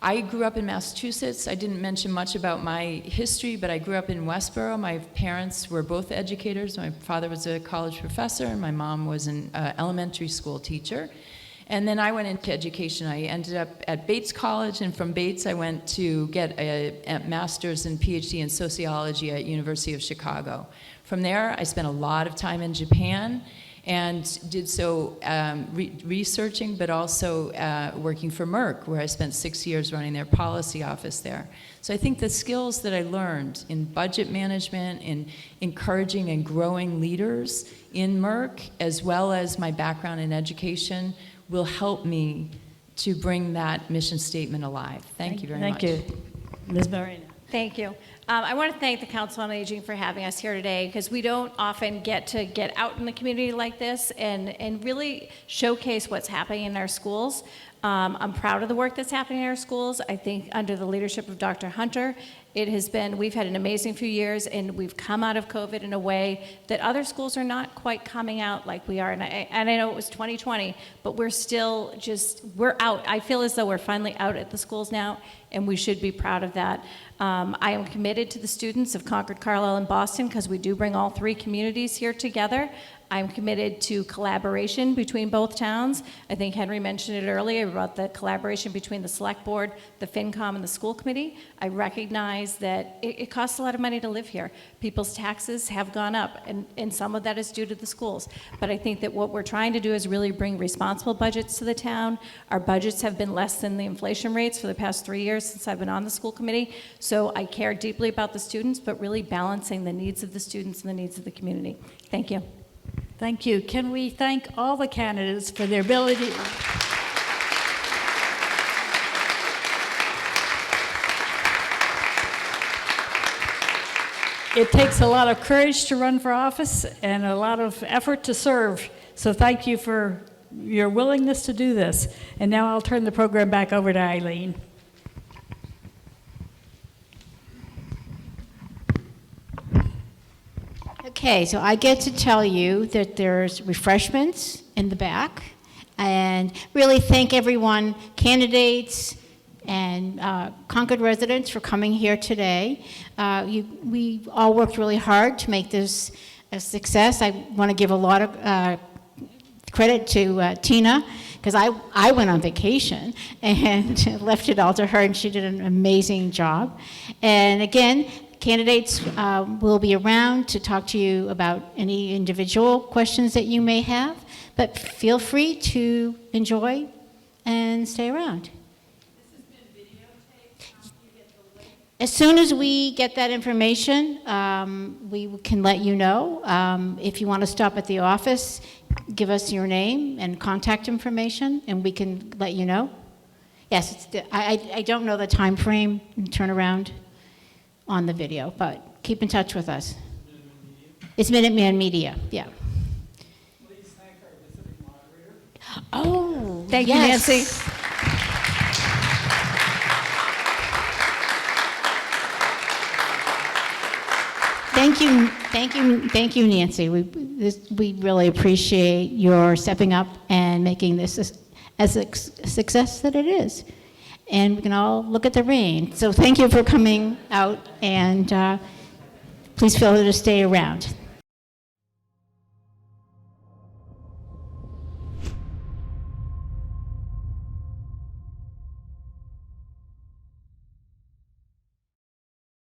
I grew up in Massachusetts. I didn't mention much about my history, but I grew up in Westboro. My parents were both educators. My father was a college professor, and my mom was an elementary school teacher. And then I went into education. I ended up at Bates College, and from Bates I went to get a master's and PhD in sociology at University of Chicago. From there, I spent a lot of time in Japan, and did so researching, but also working for Merck, where I spent 6 years running their policy office there. So I think the skills that I learned in budget management, in encouraging and growing leaders in Merck, as well as my background in education, will help me to bring that mission statement alive. Thank you very much. Thank you. Ms. Moreno. Thank you. I want to thank the Council on Aging for having us here today, because we don't often get to get out in the community like this and really showcase what's happening in our schools. I'm proud of the work that's happening in our schools. I think under the leadership of Dr. Hunter, we've had an amazing few years, and we've come out of COVID in a way that other schools are not quite coming out like we are. And I know it was 2020, but we're still we're out. I feel as though we're finally out at the schools now, and we should be proud of that. I am committed to the students of Concord, Carlisle, and Boston, because we do bring all 3 communities here together. I'm committed to collaboration between both towns. I think Henry mentioned it earlier about the collaboration between the Select Board, the FinCom, and the School Committee. I recognize that it costs a lot of money to live here. People's taxes have gone up, and some of that is due to the schools. But I think that what we're trying to do is really bring responsible budgets to the town. Our budgets have been less than the inflation rates for the past 3 years since I've been on the school committee. So I care deeply about the students, but really balancing the needs of the students and the needs of the community. Thank you. Thank you. Can we thank all the candidates for their ability? It takes a lot of courage to run for office and a lot of effort to serve. So thank you for your willingness to do this. And now I'll turn the program back over to Eileen. Okay, so I get to tell you that there's refreshments in the back. And really thank everyone, candidates and Concord residents, for coming here today. We all worked really hard to make this a success. I want to give a lot of credit to Tina, because I went on vacation and left it all to her, and she did an amazing job. And again, candidates will be around to talk to you about any individual questions that you may have, but feel free to enjoy and stay around. As soon as we get that information, we can let you know. If you want to stop at the office, give us your name and contact information, and we can let you know. Yes, I don't know the time frame and turnaround on the video, but keep in touch with us. It's Minuteman Media, yeah. Please thank our visiting moderator. Oh, Thank you, yes. Nancy. Thank you, Nancy. We really appreciate your stepping up and making this as a success that it is. And we can all look at the rain. So thank you for coming out, and please feel free to stay around.